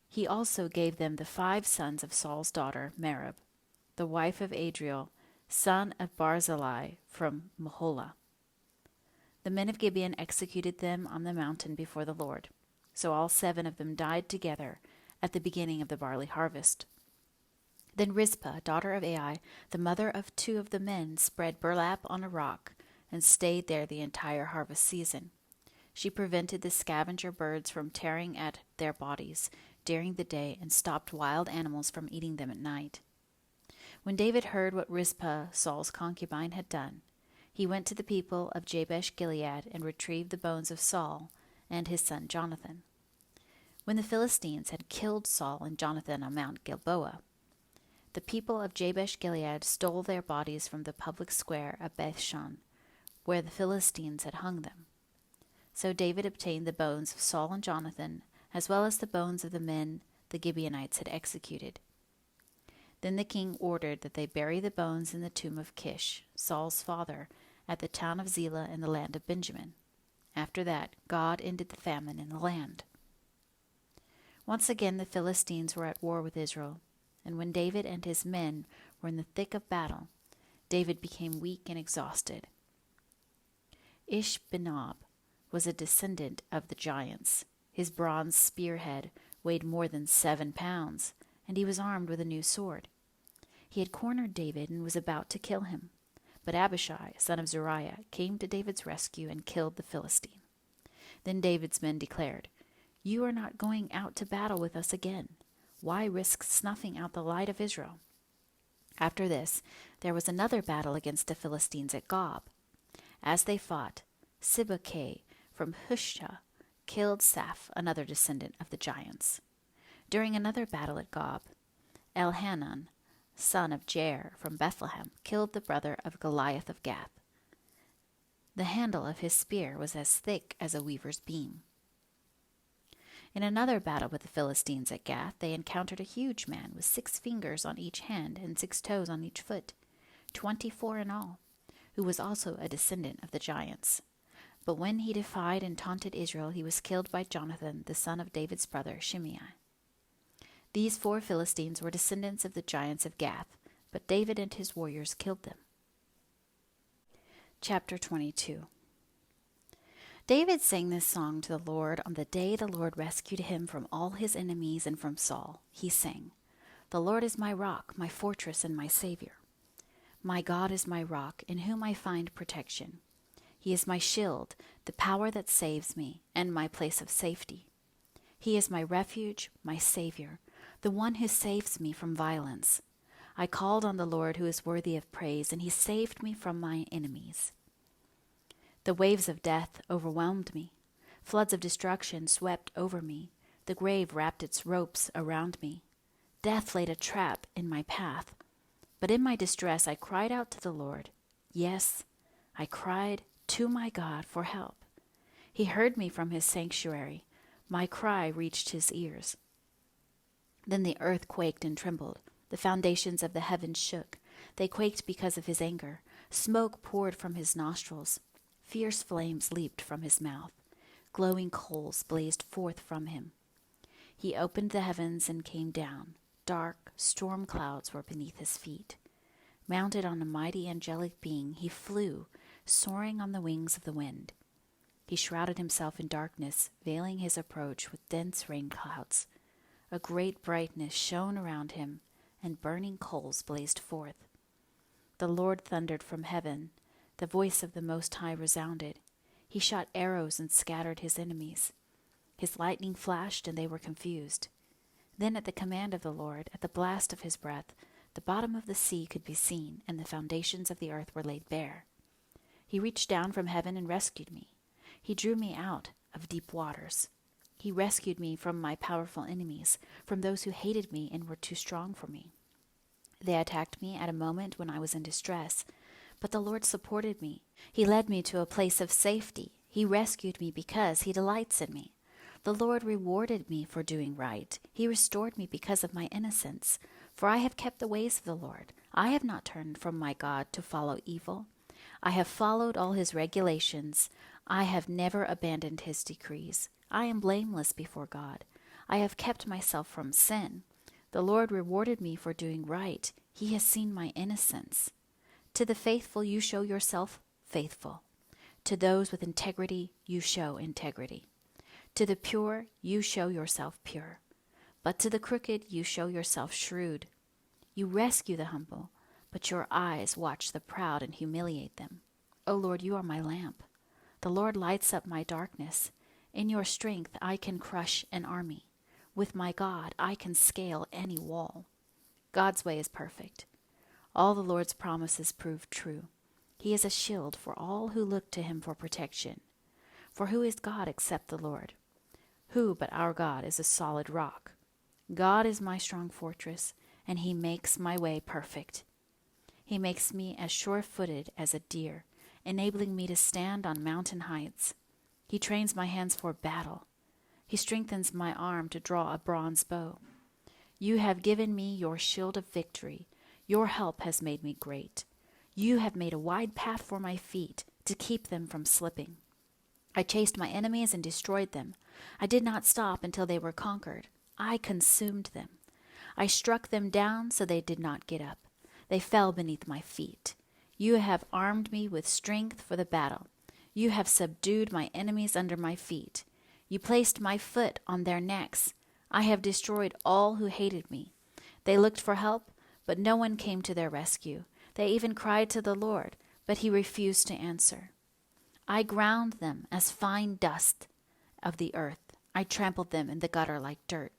He also gave them the 5 sons of Saul's daughter, Merab, the wife of Adriel, son of Barzillai from Meholah. The men of Gibeon executed them on the mountain before the Lord. So all 7 of them died together at the beginning of the barley harvest. Then Rizpah, daughter of Ai, the mother of 2 of the men, spread burlap on a rock and stayed there the entire harvest season. She prevented the scavenger birds from tearing at their bodies during the day and stopped wild animals from eating them at night. When David heard what Rizpah, Saul's concubine, had done, he went to the people of Jabesh Gilead and retrieved the bones of Saul and his son Jonathan. When the Philistines had killed Saul and Jonathan on Mount Gilboa, the people of Jabesh Gilead stole their bodies from the public square of Bethshan, where the Philistines had hung them. So David obtained the bones of Saul and Jonathan, as well as the bones of the men the Gibeonites had executed. Then the king ordered that they bury the bones in the tomb of Kish, Saul's father, at the town of Zelah in the land of Benjamin. After that, God ended the famine in the land. Once again the Philistines were at war with Israel, and when David and his men were in the thick of battle, David became weak and exhausted. Ishbi-benob was a descendant of the giants. His bronze spearhead weighed more than 7 pounds, and he was armed with a new sword. He had cornered David and was about to kill him, but Abishai, son of Zeruiah, came to David's rescue and killed the Philistine. Then David's men declared, "You are not going out to battle with us again. Why risk snuffing out the light of Israel?" After this, there was another battle against the Philistines at Gob. As they fought, Sibbecai from Hushah killed Saph, another descendant of the giants. During another battle at Gob, Elhanan, son of Jair from Bethlehem, killed the brother of Goliath of Gath. The handle of his spear was as thick as a weaver's beam. In another battle with the Philistines at Gath, they encountered a huge man with 6 fingers on each hand and 6 toes on each foot, 24 in all, who was also a descendant of the giants. But when he defied and taunted Israel, he was killed by Jonathan, the son of David's brother Shimei. These 4 Philistines were descendants of the giants of Gath, but David and his warriors killed them. Chapter 22. David sang this song to the Lord on the day the Lord rescued him from all his enemies and from Saul. He sang, "The Lord is my rock, my fortress, and my Savior. My God is my rock, in whom I find protection. He is my shield, the power that saves me, and my place of safety. He is my refuge, my Savior, the one who saves me from violence. I called on the Lord who is worthy of praise, and he saved me from my enemies. The waves of death overwhelmed me. Floods of destruction swept over me. The grave wrapped its ropes around me. Death laid a trap in my path. But in my distress I cried out to the Lord. Yes, I cried to my God for help. He heard me from his sanctuary. My cry reached his ears. Then the earth quaked and trembled. The foundations of the heavens shook. They quaked because of his anger. Smoke poured from his nostrils. Fierce flames leaped from his mouth. Glowing coals blazed forth from him. He opened the heavens and came down. Dark storm clouds were beneath his feet. Mounted on a mighty angelic being, he flew, soaring on the wings of the wind. He shrouded himself in darkness, veiling his approach with dense rain clouds. A great brightness shone around him, and burning coals blazed forth. The Lord thundered from heaven. The voice of the Most High resounded. He shot arrows and scattered his enemies. His lightning flashed, and they were confused. Then at the command of the Lord, at the blast of his breath, the bottom of the sea could be seen, and the foundations of the earth were laid bare. He reached down from heaven and rescued me. He drew me out of deep waters. He rescued me from my powerful enemies, from those who hated me and were too strong for me. They attacked me at a moment when I was in distress, but the Lord supported me. He led me to a place of safety. He rescued me because he delights in me. The Lord rewarded me for doing right. He restored me because of my innocence. For I have kept the ways of the Lord. I have not turned from my God to follow evil. I have followed all his regulations. I have never abandoned his decrees. I am blameless before God. I have kept myself from sin. The Lord rewarded me for doing right. He has seen my innocence. To the faithful you show yourself faithful. To those with integrity you show integrity. To the pure you show yourself pure. But to the crooked you show yourself shrewd. You rescue the humble, but your eyes watch the proud and humiliate them. O Lord, you are my lamp. The Lord lights up my darkness. In your strength I can crush an army. With my God I can scale any wall. God's way is perfect. All the Lord's promises prove true. He is a shield for all who look to him for protection. For who is God except the Lord? Who but our God is a solid rock? God is my strong fortress, and he makes my way perfect. He makes me as sure-footed as a deer, enabling me to stand on mountain heights. He trains my hands for battle. He strengthens my arm to draw a bronze bow. You have given me your shield of victory. Your help has made me great. You have made a wide path for my feet to keep them from slipping. I chased my enemies and destroyed them. I did not stop until they were conquered. I consumed them. I struck them down so they did not get up. They fell beneath my feet. You have armed me with strength for the battle. You have subdued my enemies under my feet. You placed my foot on their necks. I have destroyed all who hated me. They looked for help, but no one came to their rescue. They even cried to the Lord, but he refused to answer. I ground them as fine dust of the earth. I trampled them in the gutter like dirt.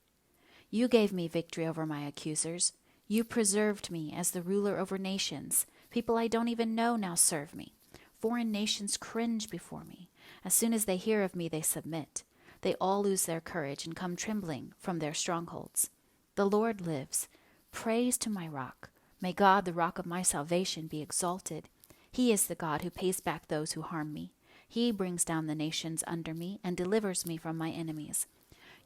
You gave me victory over my accusers. You preserved me as the ruler over nations. People I don't even know now serve me. Foreign nations cringe before me. As soon as they hear of me, they submit. They all lose their courage and come trembling from their strongholds. The Lord lives. Praise to my rock. May God, the rock of my salvation, be exalted. He is the God who pays back those who harm me. He brings down the nations under me and delivers me from my enemies.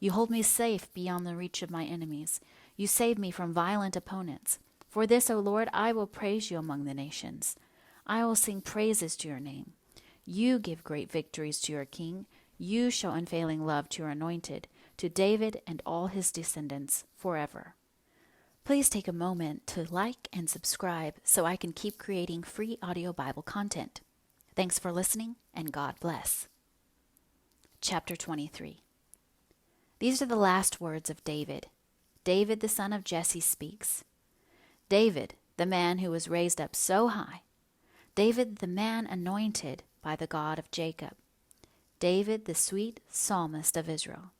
You hold me safe beyond the reach of my enemies. You save me from violent opponents. For this, O Lord, I will praise you among the nations. I will sing praises to your name. You give great victories to your king. You show unfailing love to your anointed, to David and all his descendants forever. Please take a moment to like and subscribe so I can keep creating free audio Bible content. Thanks for listening, and God bless. Chapter 23. These are the last words of David. David, the son of Jesse, speaks. David, the man who was raised up so high. David, the man anointed by the God of Jacob. David, the sweet psalmist of Israel.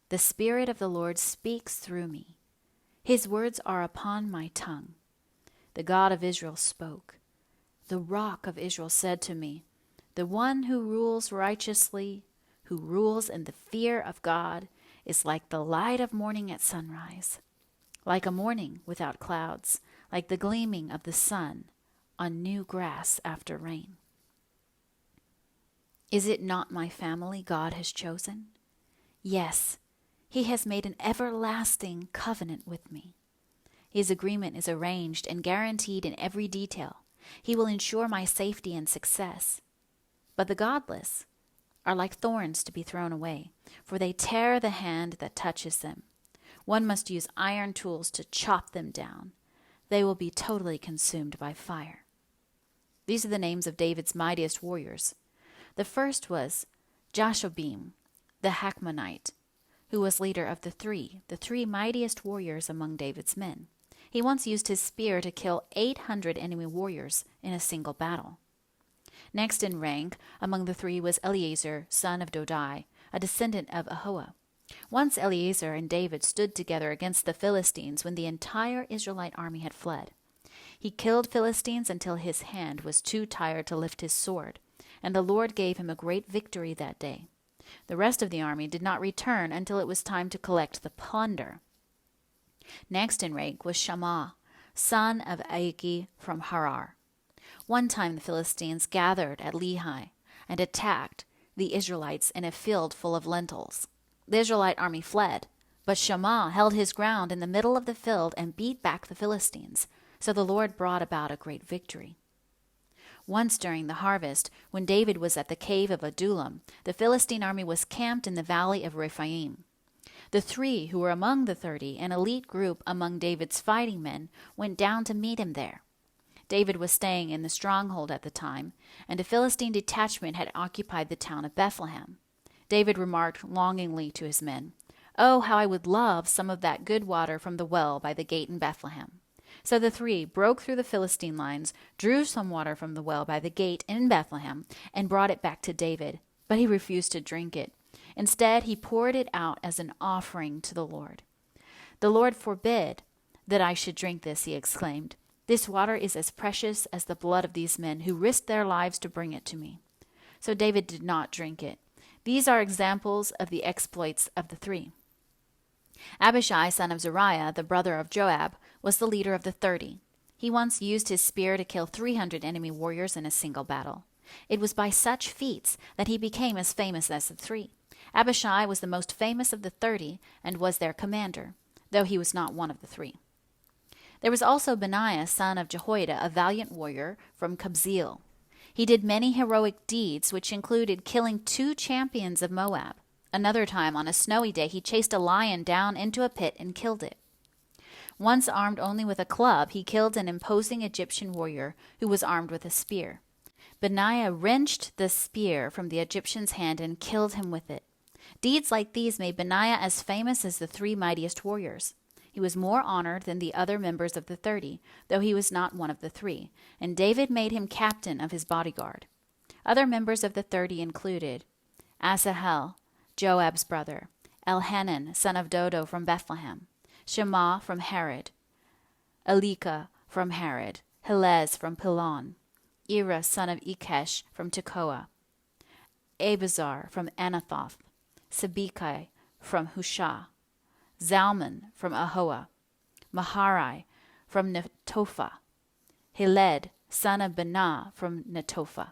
The Spirit of the Lord speaks through me. His words are upon my tongue. The God of Israel spoke. The Rock of Israel said to me, the one who rules righteously, who rules in the fear of God, is like the light of morning at sunrise, like a morning without clouds, like the gleaming of the sun on new grass after rain. Is it not my family God has chosen? Yes, he has made an everlasting covenant with me. His agreement is arranged and guaranteed in every detail. He will ensure my safety and success. But the godless are like thorns to be thrown away, for they tear the hand that touches them. One must use iron tools to chop them down. They will be totally consumed by fire. These are the names of David's mightiest warriors. The first was Jashobeam, the Hachmonite, who was leader of the three mightiest warriors among David's men. He once used his spear to kill 800 enemy warriors in a single battle. Next in rank among the three was Eleazar, son of Dodai, a descendant of Ahoah. Once Eleazar and David stood together against the Philistines when the entire Israelite army had fled. He killed Philistines until his hand was too tired to lift his sword, and the Lord gave him a great victory that day. The rest of the army did not return until it was time to collect the plunder. Next in rank was Shammah, son of Agee from Harar. One time the Philistines gathered at Lehi, and attacked the Israelites in a field full of lentils. The Israelite army fled, but Shammah held his ground in the middle of the field and beat back the Philistines. So the Lord brought about a great victory. Once during the harvest, when David was at the cave of Adullam, the Philistine army was camped in the valley of Rephaim. The 3 who were among the 30, an elite group among David's fighting men, went down to meet him there. David was staying in the stronghold at the time, and a Philistine detachment had occupied the town of Bethlehem. David remarked longingly to his men, "Oh, how I would love some of that good water from the well by the gate in Bethlehem." So the 3 broke through the Philistine lines, drew some water from the well by the gate in Bethlehem, and brought it back to David, but he refused to drink it. Instead, he poured it out as an offering to the Lord. "The Lord forbid that I should drink this," he exclaimed. "This water is as precious as the blood of these men who risked their lives to bring it to me." So David did not drink it. These are examples of the exploits of the 3. Abishai, son of Zeruiah, the brother of Joab, was the leader of the 30. He once used his spear to kill 300 enemy warriors in a single battle. It was by such feats that he became as famous as the 3. Abishai was the most famous of the 30 and was their commander, though he was not one of the 3. There was also Benaiah, son of Jehoiada, a valiant warrior from Kabzeel. He did many heroic deeds, which included killing 2 champions of Moab. Another time, on a snowy day, he chased a lion down into a pit and killed it. Once armed only with a club, he killed an imposing Egyptian warrior who was armed with a spear. Benaiah wrenched the spear from the Egyptian's hand and killed him with it. Deeds like these made Benaiah as famous as the 3 mightiest warriors. He was more honored than the other members of the 30, though he was not one of the 3, and David made him captain of his bodyguard. Other members of the 30 included Asahel, Joab's brother, Elhanan, son of Dodo from Bethlehem, Shammah from Harod, Elika from Harod, Helez from Pilon, Ira, son of Ikesh from Tekoa, Abizar from Anathoth, Sibekai from Hushah, Zalman from Ahoah, Maharai from Netophah, Heled, son of Benah from Netophah,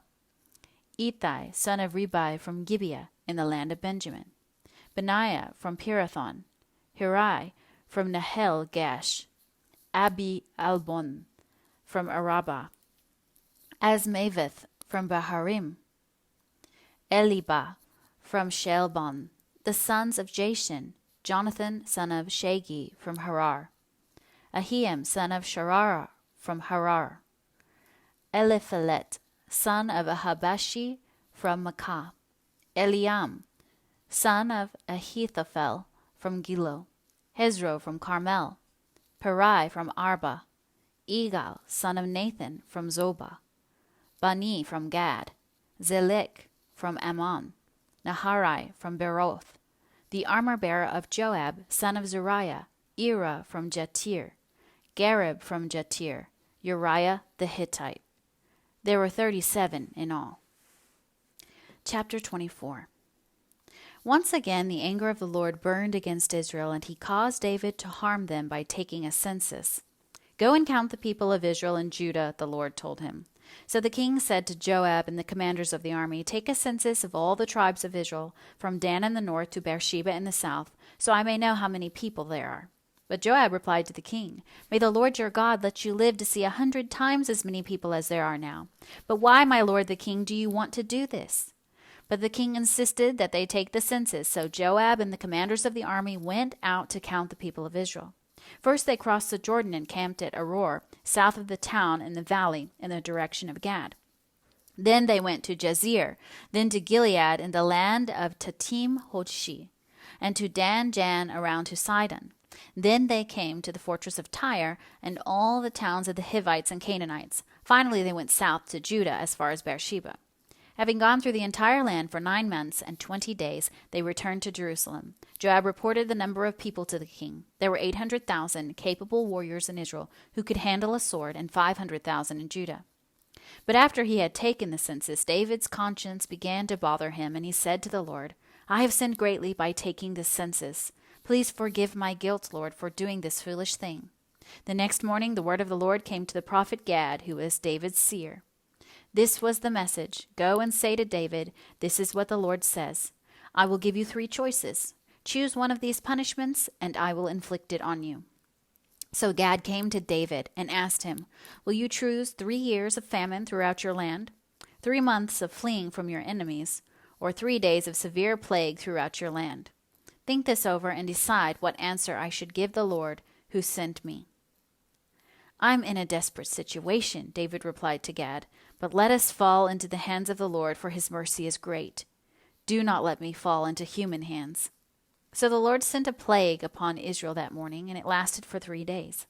Ittai, son of Ribai from Gibeah in the land of Benjamin, Benaiah from Pirathon, Hirai from Nahel Gash, Abi Albon from Arabah, Azmaveth from Baharim, Eliba from Shelbon, the sons of Jashan, Jonathan, son of Shagi from Harar, Ahiam, son of Sharara from Harar, Eliphelet, son of Ahabashi from Makkah, Eliam, son of Ahithophel from Gilo, Hezro from Carmel, Perai from Arba, Egal, son of Nathan from Zobah, Bani from Gad, Zelek from Ammon, Naharai from Beroth, the armor-bearer of Joab, son of Zeruiah, Ira from Jatir, Gareb from Jatir, Uriah the Hittite. There were 37 in all. Chapter 24. Once again the anger of the Lord burned against Israel, and he caused David to harm them by taking a census. "Go and count the people of Israel and Judah," the Lord told him. So the king said to Joab and the commanders of the army, "Take a census of all the tribes of Israel, from Dan in the north to Beersheba in the south, so I may know how many people there are." But Joab replied to the king, "May the Lord your God let you live to see 100 times as many people as there are now. But why, my lord the king, do you want to do this?" But the king insisted that they take the census, so Joab and the commanders of the army went out to count the people of Israel. First they crossed the Jordan and camped at Aroer, south of the town in the valley, in the direction of Gad. Then they went to Jazer, then to Gilead in the land of Tatim Hodshi, and to Dan Jan around to Sidon. Then they came to the fortress of Tyre and all the towns of the Hivites and Canaanites. Finally they went south to Judah as far as Beersheba. Having gone through the entire land for 9 months and 20 days, they returned to Jerusalem. Joab reported the number of people to the king. There were 800,000 capable warriors in Israel who could handle a sword, and 500,000 in Judah. But after he had taken the census, David's conscience began to bother him, and he said to the Lord, "I have sinned greatly by taking this census. Please forgive my guilt, Lord, for doing this foolish thing." The next morning the word of the Lord came to the prophet Gad, who was David's seer. This was the message. Go and say to David, this is what the Lord says. I will give you 3 choices. Choose one of these punishments, and I will inflict it on you. So Gad came to David and asked him, will you choose 3 years of famine throughout your land, 3 months of fleeing from your enemies, or 3 days of severe plague throughout your land? Think this over and decide what answer I should give the Lord who sent me. I'm in a desperate situation, David replied to Gad, but let us fall into the hands of the Lord, for his mercy is great. Do not let me fall into human hands. So the Lord sent a plague upon Israel that morning, and it lasted for 3 days.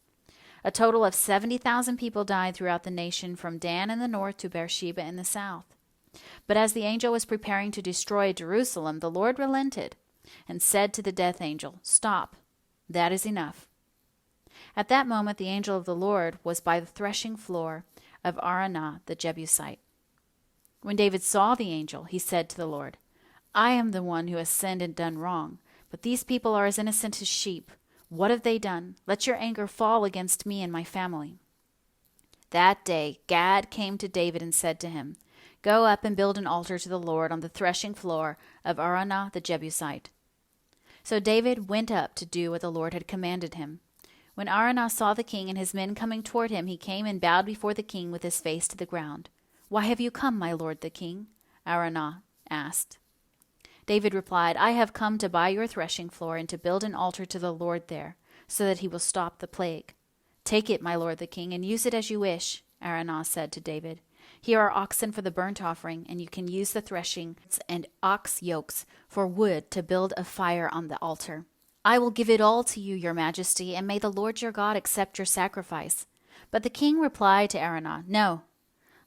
A total of 70,000 people died throughout the nation, from Dan in the north to Beersheba in the south. But as the angel was preparing to destroy Jerusalem, the Lord relented and said to the death angel, stop, that is enough. At that moment the angel of the Lord was by the threshing floor of Araunah the Jebusite. When David saw the angel, he said to the Lord, I am the one who has sinned and done wrong, but these people are as innocent as sheep. What have they done? Let your anger fall against me and my family. That day Gad came to David and said to him, go up and build an altar to the Lord on the threshing floor of Araunah the Jebusite. So David went up to do what the Lord had commanded him. When Araunah saw the king and his men coming toward him, he came and bowed before the king with his face to the ground. Why have you come, my lord the king? Araunah asked. David replied, I have come to buy your threshing floor and to build an altar to the Lord there, so that he will stop the plague. Take it, my lord the king, and use it as you wish, Araunah said to David. Here are oxen for the burnt offering, and you can use the threshing and ox yokes for wood to build a fire on the altar. I will give it all to you, your majesty, and may the Lord your God accept your sacrifice. But the king replied to Araunah, no,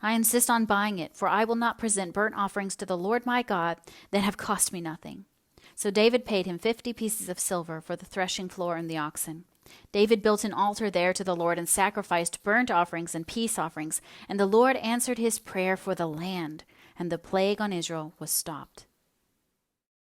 I insist on buying it, for I will not present burnt offerings to the Lord my God that have cost me nothing. So David paid him 50 pieces of silver for the threshing floor and the oxen. David built an altar there to the Lord and sacrificed burnt offerings and peace offerings, and the Lord answered his prayer for the land, and the plague on Israel was stopped.